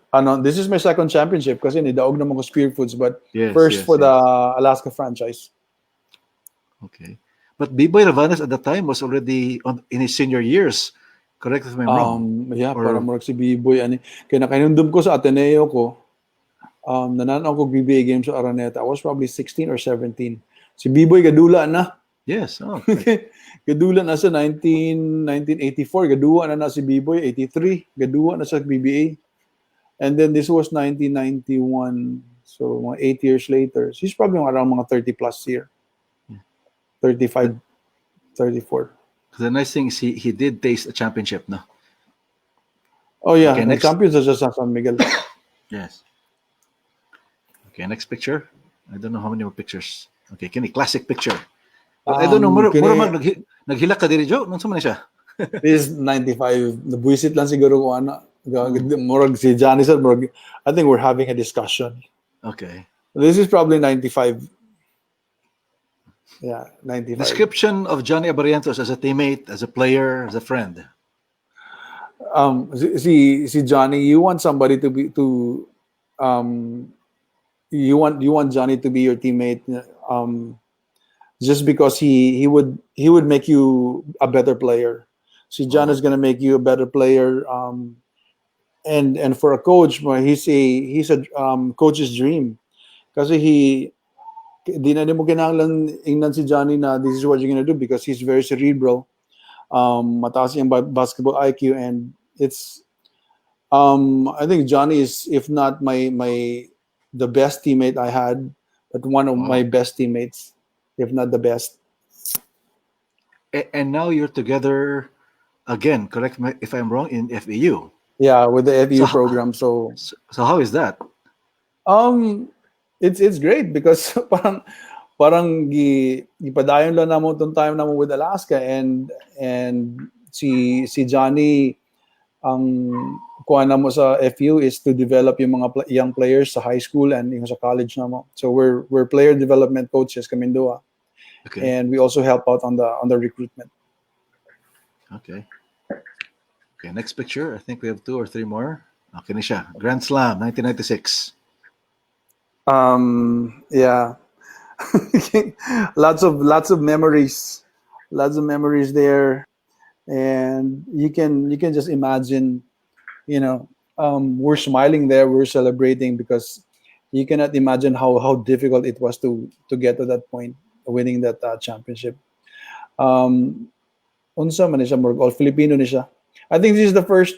this is my second championship kasi nidaog naman ko Spear Foods, but first for the Alaska franchise. Okay. But B-Boy Ravanas at the time was already in his senior years. Correct if I'm wrong. Yeah, para murag si B-Boy. Kaya nakainundom ko sa Ateneo ko, nananaw ko BBA games sa Araneta. I was probably 16 or 17. Si B-Boy gadula na. Yes. Okay. Gadula na sa 1984. Gaduwa na si B-Boy. 83. Gaduwa na sa BBA. And then this was 1991. So, mga 8 years later. So he's probably around mga 30 plus year. 35, 34. The nice thing is he did taste a championship, no? Oh yeah, okay, champions are just San Miguel. Yes. Okay, next picture. I don't know how many more pictures. Okay, kini classic picture. But I don't know, mura naghila ka diri Jo, nung man siya. This is 95. Nabuisit lang siguro ko murag si Johnny said, I think we're having a discussion. Okay. This is probably 95. Yeah, 95. Description of Johnny Abarrientos as a teammate, as a player, as a friend. Si Johnny, you want somebody to be you want Johnny to be your teammate, just because he would make you a better player. Si John is gonna make you a better player, and for a coach, he's a coach's dream, kasi di na mo kinahanglan ingnan si Johnny na this is what you're gonna do, because he's very cerebral, mataas yung basketball IQ, and it's I think Johnny is, if not the best teammate I had, but one of my best teammates, if not the best. And now you're together again, correct me if I'm wrong, in FEU. Yeah, with the FEU program. So how is that? It's great, because parang gipadayon lang namo tong time namo with Alaska, and si Johnny, ang kuha namo sa FU is to develop yung mga young players sa high school and yung sa college namo. So we're player development coaches kami duha. Okay. And we also help out on the recruitment. Okay, next picture. I think we have 2 or 3 more. Okay, na siya. Grand Slam 1996. Yeah. lots of memories there, and you can just imagine, we're smiling there, we're celebrating, because you cannot imagine how difficult it was to get to that point, winning that championship. Unsa man siya, all Filipino ni siya. I think this is the first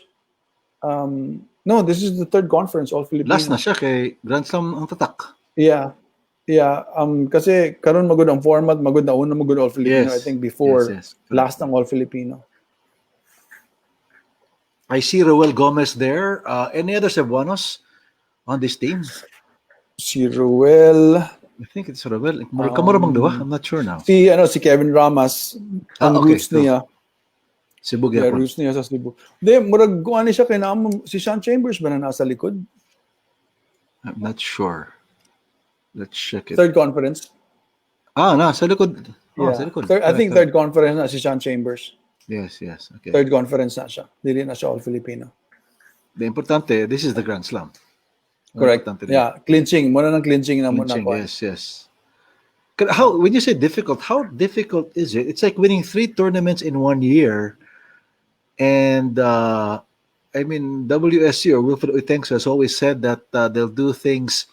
no, this is the third conference, all Filipino. Last na siya kay Grand Slam ang tatak. Yeah. Yeah, kasi karon magud ang format, magud na una magud all Filipino. I Yes. think Yes, before yes. Correct. last ang all Filipino. I see Roel Gomez there. Any other Cebuanos on this team? Si Ruel, I think it's Roel. Kamura bang duwa? um, I'm not sure now. si Kevin Ramas, ang Okay. roots So, niya, Cebu yeah, gyapon. roots niya sa Cebu. Di, murag kuha ni siya kay naamo si Sean Chambers ba na nasa likod? I'm not sure. Let's check it. Third conference. Sa likod. Sa Yeah. likod. I Correct, think correct. third conference na si Sean Chambers. Yes, yes. Okay. Third conference na siya. Dili na siya all Filipino. The importante, this is the Grand Slam. Correct. Importante rin. Yeah, clinching. Muna ng clinching na muna Clinching, ko. yes, yes. How when you say difficult, how difficult is it? It's like winning 3 tournaments in 1 year, and I mean WSU or Wilfred Uitengs has always said that they'll do things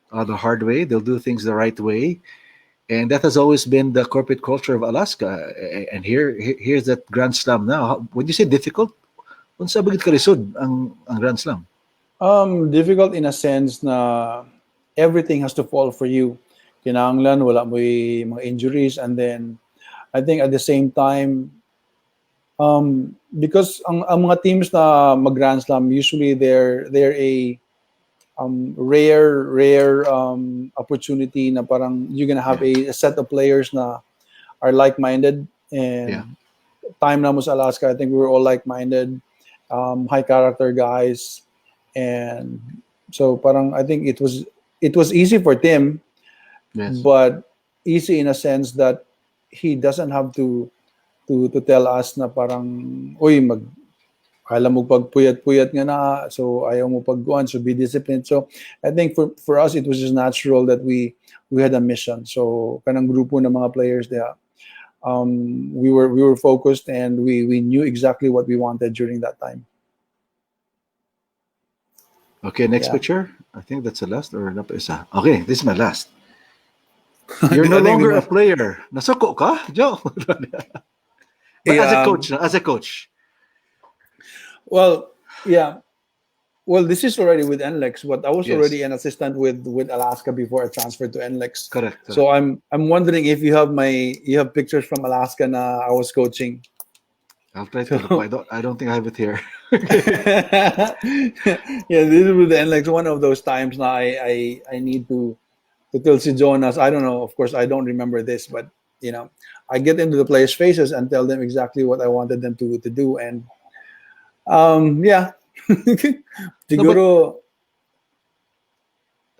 the hard way, they'll do things the right way, and that has always been the corporate culture of Alaska. And here's that Grand Slam now. When you say difficult, unsa bagid ka lisod ang Grand Slam? Difficult in a sense na everything has to fall for you. Kinahanglan, wala mo mga injuries, and then I think at the same time, because ang mga teams na mag Grand Slam, usually they're a rare opportunity na parang you're gonna have a set of players na are like-minded, and Yeah. time na mo sa Alaska, I think we were all like-minded, high character guys, and so parang I think it was easy for Tim, Yes. but easy in a sense that he doesn't have to tell us na parang uy kala mo pagpuyat-puyat nga na, so ayaw mo pagguan, so be disciplined. So I think for us it was just natural that we had a mission. So kanang grupo ng mga players there, we were focused, and we knew exactly what we wanted during that time. Okay, next Yeah. picture. I think that's the last or na pa isa. Okay, this is my last. You're no I think longer we a player. Nasuko ka, Joe? But as a coach, as a coach. Well, yeah. Well, this is already with NLEX, but I was Yes. already an assistant with Alaska before I transferred to NLEX. Correct. So I'm wondering if you have pictures from Alaska na I was coaching. I'll try to look. I don't think I have it here. Yeah, this is with the NLEX. One of those times now I need to tell si Jonas. I don't know. Of course, I don't remember this, but I get into the players' faces and tell them exactly what I wanted them to do, and yeah. Siguro,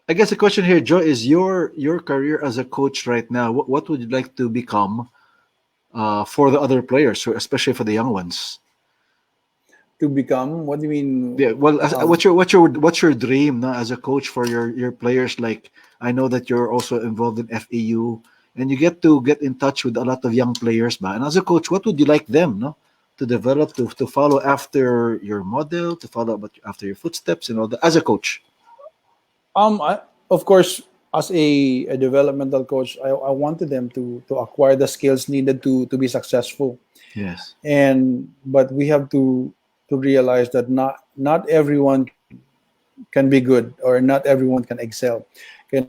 I guess the question here, Joe, is your career as a coach right now. What would you like to become for the other players, especially for the young ones? to become, what do you mean? Yeah. Well, what's your dream now as a coach for your players? Like, I know that you're also involved in FEU, and you get in touch with a lot of young players, ba? And as a coach, what would you like them, no, to develop, to follow after your model, to follow after your footsteps, and all that as a coach? Of course, as a developmental coach, I wanted them to acquire the skills needed to be successful. Yes. But we have to realize that not everyone can be good, or not everyone can excel. Kaya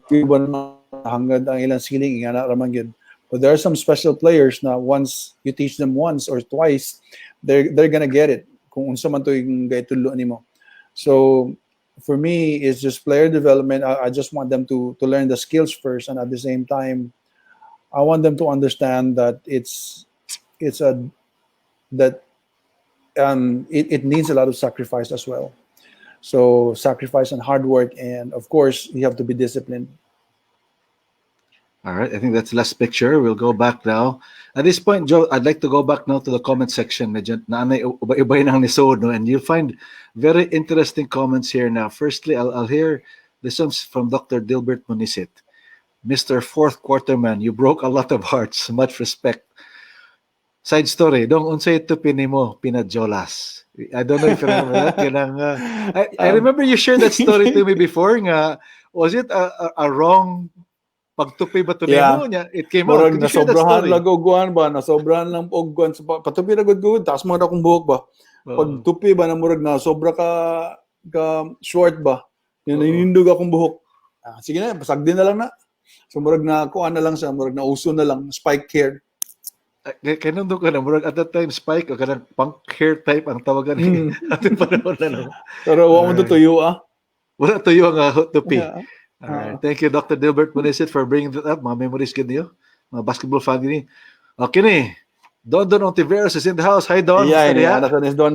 hangad ang ilang ceiling ingana raman gyud. But there are some special players na once you teach them once or twice, they're gonna get it. Kung unsa man to yung gaitulo nimo. So for me, it's just player development. I just want them to learn the skills first, and at the same time, I want them to understand that it needs a lot of sacrifice as well. So sacrifice and hard work, and of course, you have to be disciplined. All right, I think that's the last picture. We'll go back now. At this point, Joe, I'd like to go back now to the comment section. Medyo naanay iba nang nisod, no? And you'll find very interesting comments here now. Firstly, I'll hear this one's from Dr. Dilbert Munisit. Mr. Fourth Quarterman, you broke a lot of hearts. Much respect. Side story, dong unsay ito pinimo Jolas. I don't know if you remember that. I remember you shared that story to me before. Nga, was it a wrong pagtupi ba to nimo niya? It came out. Murag Could you share that nasobrahan story? lang og ba, nasobrahan lang og guan sa patupi ra gud taas mo na akong buhok ba. Pag tupi ba na murag na sobra ka short ba. Yan, nanindog akong buhok. Sige na, pasagdi na lang na. So murag na kuan na lang siya, murag na uso na lang, spike hair. Kanang doon ka na, murag at that time, Spike, o kanang punk hair type ang tawagan ni Mm. ating panahon na, no? Pero wa mo to Alright. tuyo ah. Wala to yung hot tupi. Yeah. Alright. Thank you, Dr. Dilbert Munisit, for bringing that up. Mga memories good niyo. Mga basketball fan din. Okay ni. Don Ontiveros is in the house. Hi, Don. Yeah, Musta diha? anak ni Don.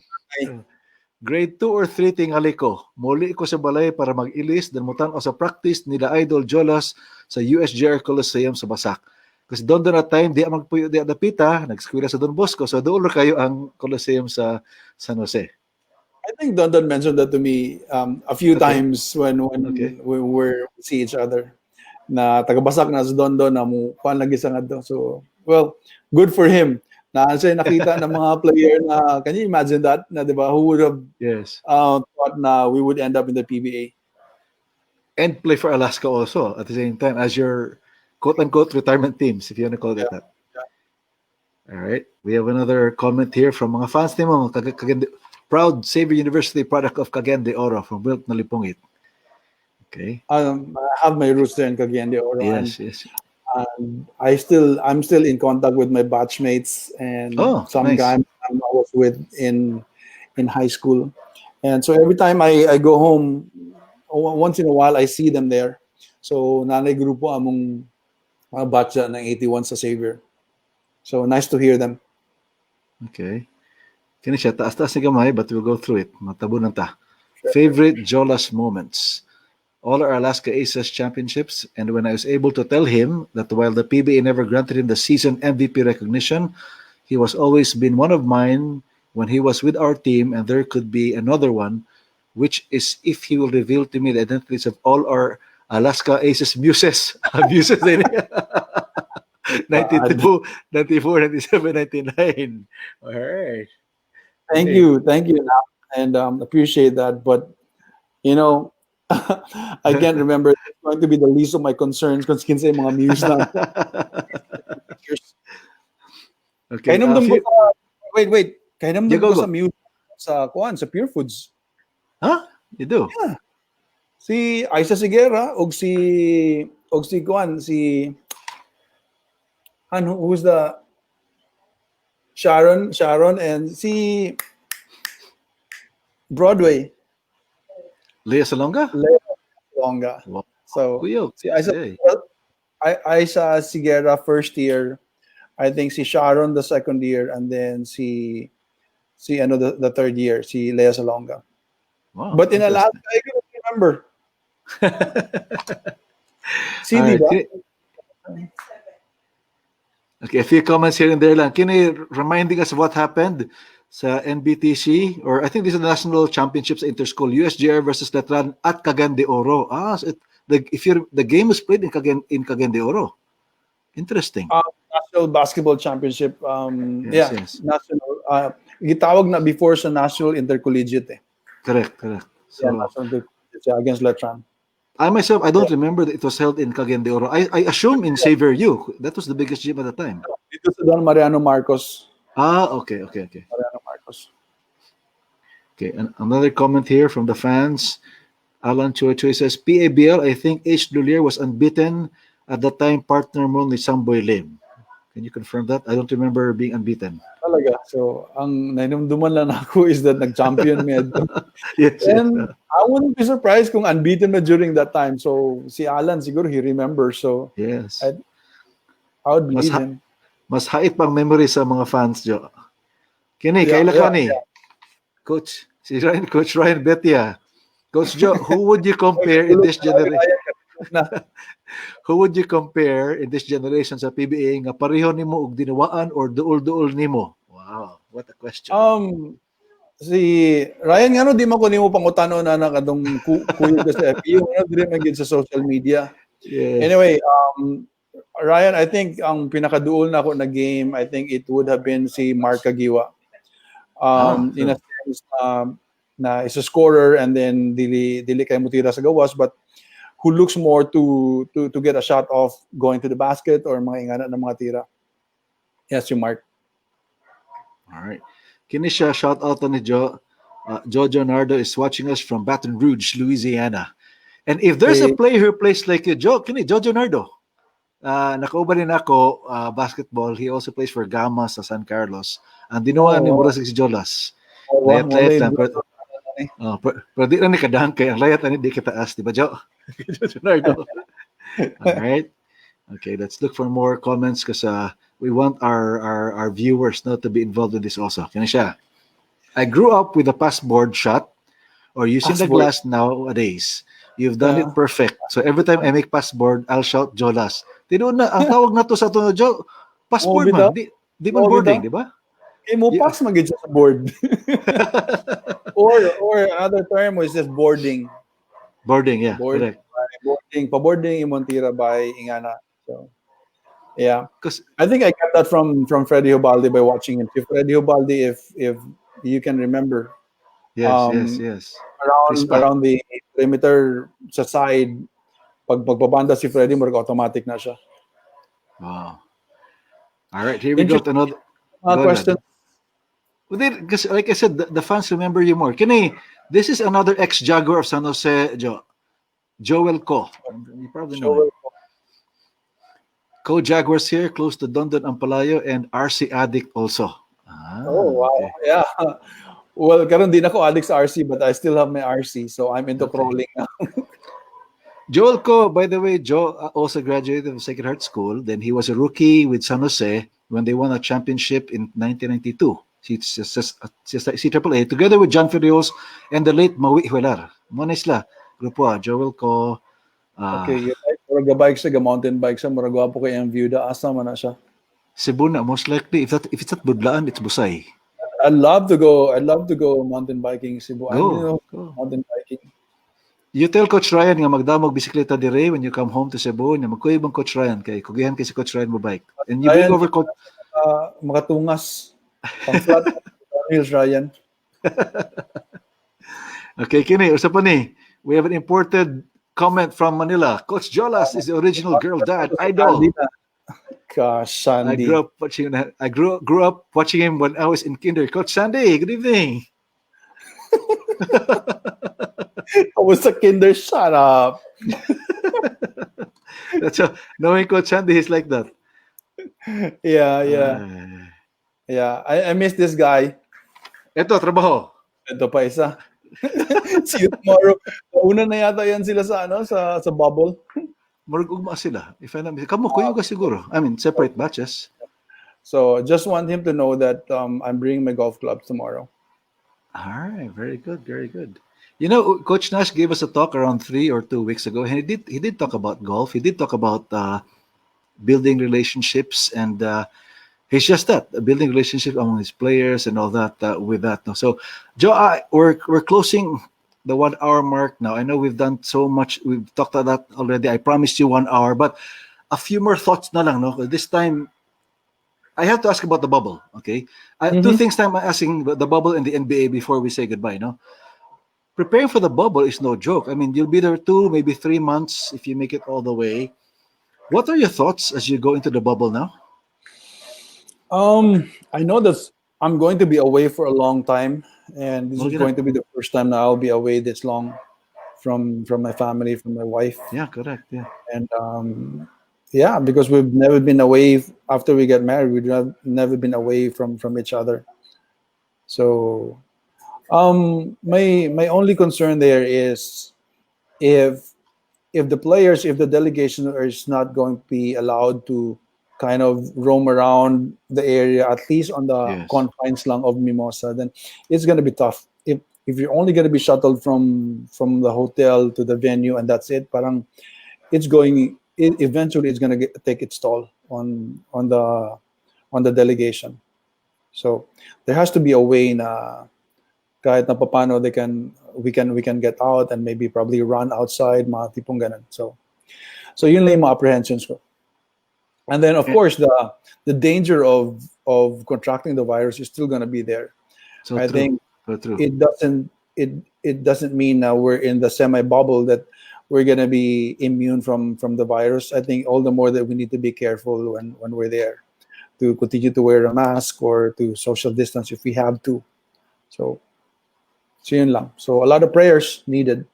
Grade 2 or 3 tingali ko. Muli ko sa balay para mag-ilis dan mutan o sa practice nila Idol Jolas sa USJR Coliseum sa Basak. Kasi doon na time, di magpuyo di adapita, nag-eskwela sa Don Bosco. So doon kayo ang Coliseum sa San Jose. I think Don mentioned that to me a few times when Okay. we see each other. Na taga-Basak na sa Don na mo kuan lagi sa ngadto. So, well, good for him. Na siya nakita ng mga player na, can you imagine that? Na, di ba, who would have Yes. thought na we would end up in the PBA? And play for Alaska also at the same time as your quote-unquote retirement teams, if you want to call it that. Yeah. All right. We have another comment here from mga fans ni mo, proud Xavier University product of Cagayan de Oro from Wilt Nalipungit. Okay. I have my roots there in Cagayan de Oro. Yes, yes. I'm still in contact with my batchmates and some nice. guys I was with in high school. And so every time I go home, once in a while I see them there. So nanay grupo among mga batcha ng 81 sa Xavier. So nice to hear them. Okay. Kini siya, taas-taas ni gamay, but we'll go through it. Matabunan ta. Favorite Jolas moments. All our Alaska Aces championships, and when I was able to tell him that while the PBA never granted him the season MVP recognition, he was always been one of mine when he was with our team, and there could be another one, which is if he will reveal to me the identities of all our Alaska Aces muses. Muses din. 92, 94, 97, 99. All right. Thank you, and appreciate that. But you know, I can't remember. It's going to be the least of my concerns because kinsa yung mga muse na. Okay. Wait. Kainamdam Go, ko go. sa muse sa Pure Foods. Huh? You do? Yeah. Si Aisa Sigera og si who's the Sharon and si Broadway. Lea Salonga? Longa. Wow. So Kuyo. si Aisa, Hey. Aisa Sigera first year, I think si Sharon the second year, and then si the third year, si Lea Salonga. Wow, But in Alaska, I can't remember. Si All right. diba? Okay, a few comments here and there lang. Can you reminding us of what happened sa NBTC, or I think this is the National Championships Interschool, USJR versus Letran at Cagayan de Oro. So the game was played in Cagayan de Oro. Interesting. National Basketball Championship. Yes. National. Gitawag na before sa National Intercollegiate. Correct. So, National Intercollegiate against Letran. I myself, I don't remember that it was held in Cagayan de Oro. I assume in Xavier U. That was the biggest gym at the time. Dito sa Don Mariano Marcos. Okay. Mariano Marcos. Okay, and another comment here from the fans. Alan Choi says, PABL, I think H. Lulier was unbeaten at the time, partner mo ni Samboy Lim. Can you confirm that? I don't remember being unbeaten. Talaga. So, ang nainumduman lang ako is that nag-champion me. Yes. And I wouldn't be surprised kung unbeaten me during that time. So, si Alan, siguro he remembers. So, Yes. I would believe him. Mas hait pang memory sa mga fans, Jo. Kini, kaila ka ni. Coach Ryan Betia. Coach Joe, who would you compare in this generation? Who would you compare in this generation sa PBA nga pareho nimo og dinawaan or duol-duol nimo? Wow, what a question. Si Ryan nga no di man ko nimo pangutano na kadong kuyo ko sa FPU dili man gid sa social media. Yes. Anyway, Ryan, I think ang pinakaduol na ako na game, I think it would have been si Mark Kagiwa. In a sense na is a scorer and then dili kay mutira sa gawas, but who looks more to get a shot off going to the basket or mga ingana ng mga tira. Yes, si Mark. All right. Kini siya, shout out ni Jo. Jojo Nardo is watching us from Baton Rouge, Louisiana. And if there's a player who plays like you, kini Jojo Nardo. nakauban din ako basketball. He also plays for Gama sa San Carlos. Ang dinuwa ni Oh, Murasig si Jolas. oh, wow, Layat-layat malay lang. bro. Pero di lang ni kadahan kay ang layat ani di kita as, di ba, Jo? Leonardo. All right. Okay, let's look for more comments because we want our viewers not to be involved in this also. Kaya siya. I grew up with a passboard shot or using the Passport. glass nowadays. You've done it Yeah. perfect. So every time I make passboard, I'll shout Jolas. Tinuod na, ang tawag na to sa to, Jo, Mo passport bitaw, man. Di man mo bitaw. boarding, di ba? Kay mo Yeah. pass magid siya sa board. Or another term was just boarding. Boarding, yeah, Board correct. boarding, pa-boarding imong tira by ingana. So, yeah. Because, I think I got that from Freddie Hubalde by watching him. If Freddie Hubalde, if you can remember, um, yes. around Crispa. around the perimeter sa side, pag magbabanda si Freddie, murag automatic na siya. Wow. All right, here we go to Interesting another. Go question. ahead. Because, like I said, the fans remember you more. Kini, this is another ex-Jaguar of San Jose, Joel Co. You probably know him. Co-Jaguars here, close to Dondon Ampalayo and RC Addict also. Oh, wow. Okay. Yeah. Well, karon din ako addict sa RC, but I still have my RC, so I'm into Okay. crawling now. Joel Co, by the way, Joe also graduated from Sacred Heart School. Then he was a rookie with San Jose when they won a championship in 1992. CAAA, together with John Ferios and the late Maui Huelar. Muna isla, grupo Joel Co. Okay, murag ga-bike siya, ga-mountain bike siya, murag gwapo kay ang view da, asa man na siya. Cebu na, most likely. If it's at Budlaan, it's Busay. I'd love to go mountain biking Cebu. I Go. mountain biking. You tell Coach Ryan nga magdamog bisikleta dire when you come home to Cebu, nga magkuyog Coach Ryan kay kugihan kay si Coach Ryan mo bike. And you bring Ryan, over Coach makatungas. Pang flat hills, Ryan. Okay, kini usa pa ni. We have an imported comment from Manila. Coach Jolas is the original girl dad idol. Gosh, I Sandy. grew up watching him when I was in kinder. Coach Sandy, good evening. I was a kinder, shut up. That's knowing Coach Sandy, he's like that. Yeah. Yeah, I miss this guy. Ito, trabaho. Ito pa isa. See you tomorrow. Una na yata yan sila sa bubble. Murag ugma sila. If I not kamo kuyo ka siguro. I mean, separate batches. So just want him to know that I'm bringing my golf clubs tomorrow. All right, very good, very good. You know, Coach Nash gave us a talk around 3 or 2 weeks ago, and he did talk about golf. He did talk about building relationships, and he's just that building relationships among his players and all that. With that, no. So, Joe, we're closing the 1 hour mark now. I know we've done so much. We've talked about that already. I promised you 1 hour, but a few more thoughts na lang, no? This time, I have to ask about the bubble. Okay, two things I'm asking the bubble and the NBA before we say goodbye. No, preparing for the bubble is no joke. I mean, you'll be there 2, maybe 3 months if you make it all the way. What are your thoughts as you go into the bubble now? I know that I'm going to be away for a long time, and this is going to be the first time that I'll be away this long from my family, from my wife. Yeah, correct. Yeah, and yeah, because we've never been away after we get married. We've never been away from each other. So, my only concern there is if the delegation is not going to be allowed to kind of roam around the area, at least on the confines lang of Mimosa, then it's going to be tough. If you're only going to be shuttled from the hotel to the venue and that's it, parang eventually it's going to take its toll on the delegation. So there has to be a way na kahit na paano we can get out and maybe probably run outside, mga tipong ganun. So yun lang yung mga apprehensions ko. And then of course the danger of contracting the virus is still going to be there. I think it doesn't mean now we're in the semi bubble that we're going to be immune from the virus. I think all the more that we need to be careful when we're there, to continue to wear a mask or to social distance if we have to. So yun lang. So a lot of prayers needed.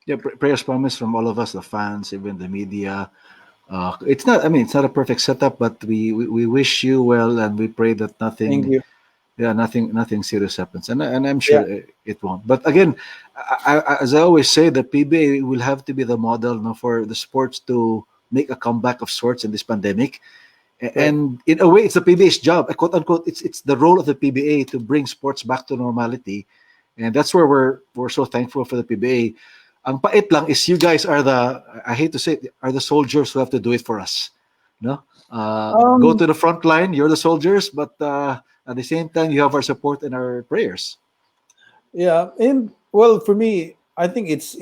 Yeah, prayers promised from all of us, the fans, even the media. It's not. I mean, it's not a perfect setup, but we wish you well, and we pray that Thank nothing, you. yeah, nothing serious happens, and I'm Yeah, sure it won't. But again, as I always say, the PBA will have to be the model, no, for the sports to make a comeback of sorts in this pandemic. correct. And in a way, it's the PBA's job, quote unquote. It's the role of the PBA to bring sports back to normality, and that's where we're so thankful for the PBA. Ang pait lang is you guys are the, I hate to say it, are the soldiers who have to do it for us. No, go Um, to the front line. You're the soldiers, but at the same time, you have our support and our prayers. yeah, and well, for me, I think it's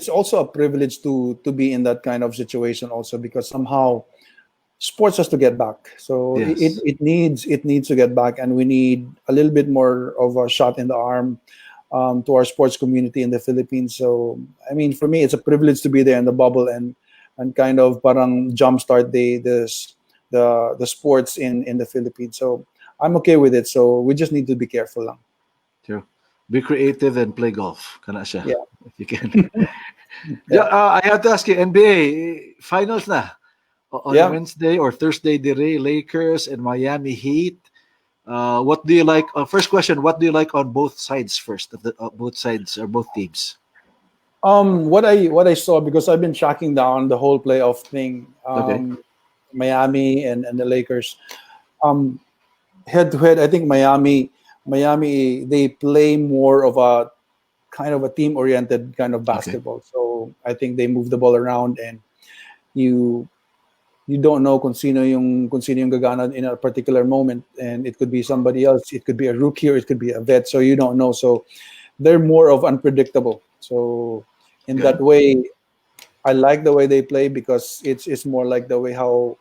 also a privilege to be in that kind of situation also, because somehow sports has to get back. So Yes, it needs to get back, and we need a little bit more of a shot in the arm to our sports community in the Philippines. So I mean, for me, it's a privilege to be there in the bubble and kind of parang jumpstart the sports in the Philippines. So I'm okay with it. So we just need to be careful lang. true. Be creative and play golf. Kana siya, Yeah, if you can. yeah, I have to ask you, NBA finals na on yeah. Wednesday or Thursday. Dire Lakers and Miami Heat. What do you like? First question: what do you like on both sides? First, of the both sides or both teams? What I saw, because I've been tracking down the whole playoff thing, Okay, Miami and the Lakers. Um, Head to head, I think Miami they play more of a kind of a team oriented kind of okay, basketball. So I think they move the ball around, and you you don't know kung sino yung gagana in a particular moment, and it could be somebody else, it could be a rookie, or it could be a vet. So you don't know. So they're more of unpredictable. So in good. that way, I like the way they play, because it's more like the way how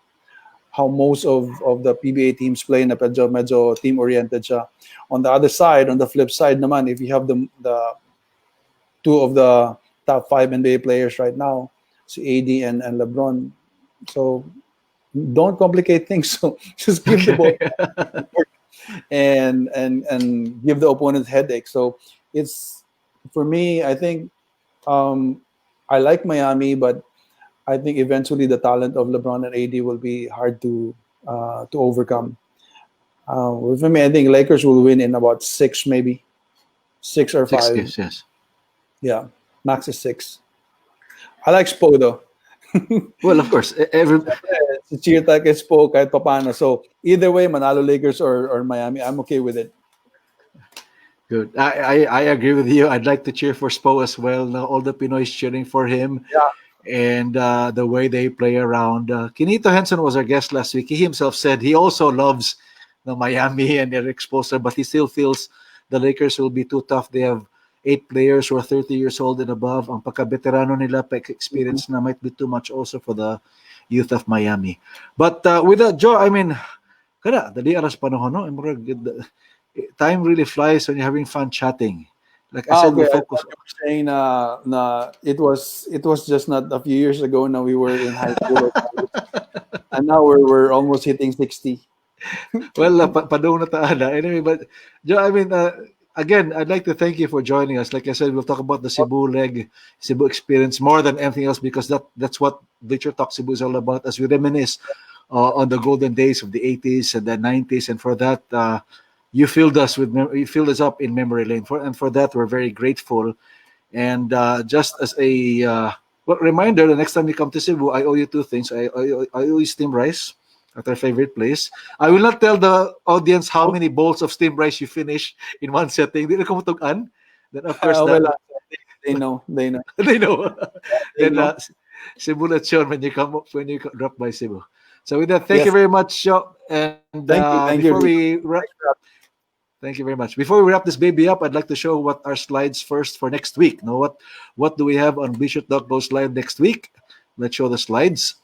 most of the PBA teams play, na medyo team oriented siya. On the other side, on the flip side naman, if you have the two of the top five NBA players right now, si AD and LeBron, so don't complicate things. So just give the ball Okay. and give the opponent headache. So it's, for me, I think, um, I like Miami, but I think eventually the talent of LeBron and AD will be hard to overcome. For me, I think Lakers will win in about six, maybe six or Six five. games, yes. Yeah, max is six. I like Spo though. Well, of course, every Si cheer tayo kay Spo kahit papano. So either way, manalo Lakers or Miami, I'm okay with it. good. I agree with you. I'd like to cheer for Spo as well. Now, all the Pinoys cheering for him, Yeah. and the way they play around. Kinito Henson was our guest last week. He himself said he also loves the Miami and their exposure, but he still feels the Lakers will be too tough. They have 8 players who are 30 years old and above. Ang pagka-veterano nila, Mhm. experience na might be too much also for the youth of Miami. But with that, Joe, I mean, kada, dali aras panahon, no? Time really flies when you're having fun chatting. Like I Ah, said, okay. we'll I focus. thought you were saying na it was just not a few years ago. Now we were in high school or college, and now we're almost hitting 60. Well, padung na taana. Anyway, but Joe, I mean, again, I'd like to thank you for joining us. Like I said, we'll talk about the Cebu leg, Cebu experience more than anything else because that's what Bleacher Talk Cebu is all about. As we reminisce on the golden days of the 80s and the 90s, and for that, you filled us up in memory lane. For that, we're very grateful. And just as a well, reminder, the next time you come to Cebu, I owe you two things. I owe you steamed rice at our favorite place. I will not tell the audience how many bowls of steamed rice you finish in one setting. Di na kumutugan. Then of course Okay the lang. They know. They know. they know. They Then know. Cebu Lechon when you drop by Cebu. So with that, thank you Yes. very much, Sho. And Thank you. Thank you, Rico. Thanks for thank you very much. Before we wrap this baby up, I'd like to show what our slides first for next week. Know what do we have on Bishop Dog Goes Live next week? Let's show the slides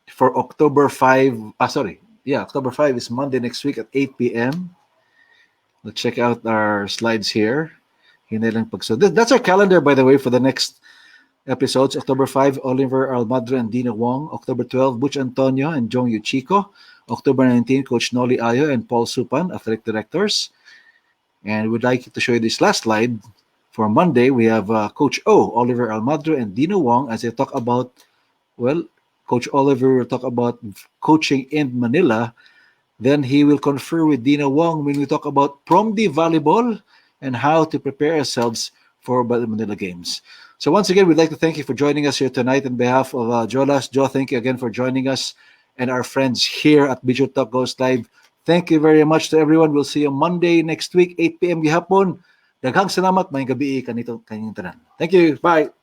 for October 5. Sorry. Yeah, October 5 is Monday next week at 8 p.m. Let's check out our slides here. So that's our calendar, by the way, for the next episodes. October 5, Oliver Almadre and Dina Wong. October 12, Butch Antonio and Jong Yuchiko. October 19, Coach Noli Ayo and Paul Supan, athletic directors. And we'd like to show you this last slide. For Monday, we have Coach O, Oliver Almadre, and Dino Wong as they talk about, well, Coach Oliver will talk about coaching in Manila. Then he will confer with Dina Wong when we talk about Promdi Volleyball and how to prepare ourselves for the Manila Games. So once again, we'd like to thank you for joining us here tonight on behalf of Jolas. Joe, thank you again for joining us and our friends here at Bleacher Talk Goes Live. Thank you very much to everyone. We'll see you Monday next week, 8 p.m. gihapon. Daghang salamat, may gabi kanito kanyang tanan. Thank you. Bye.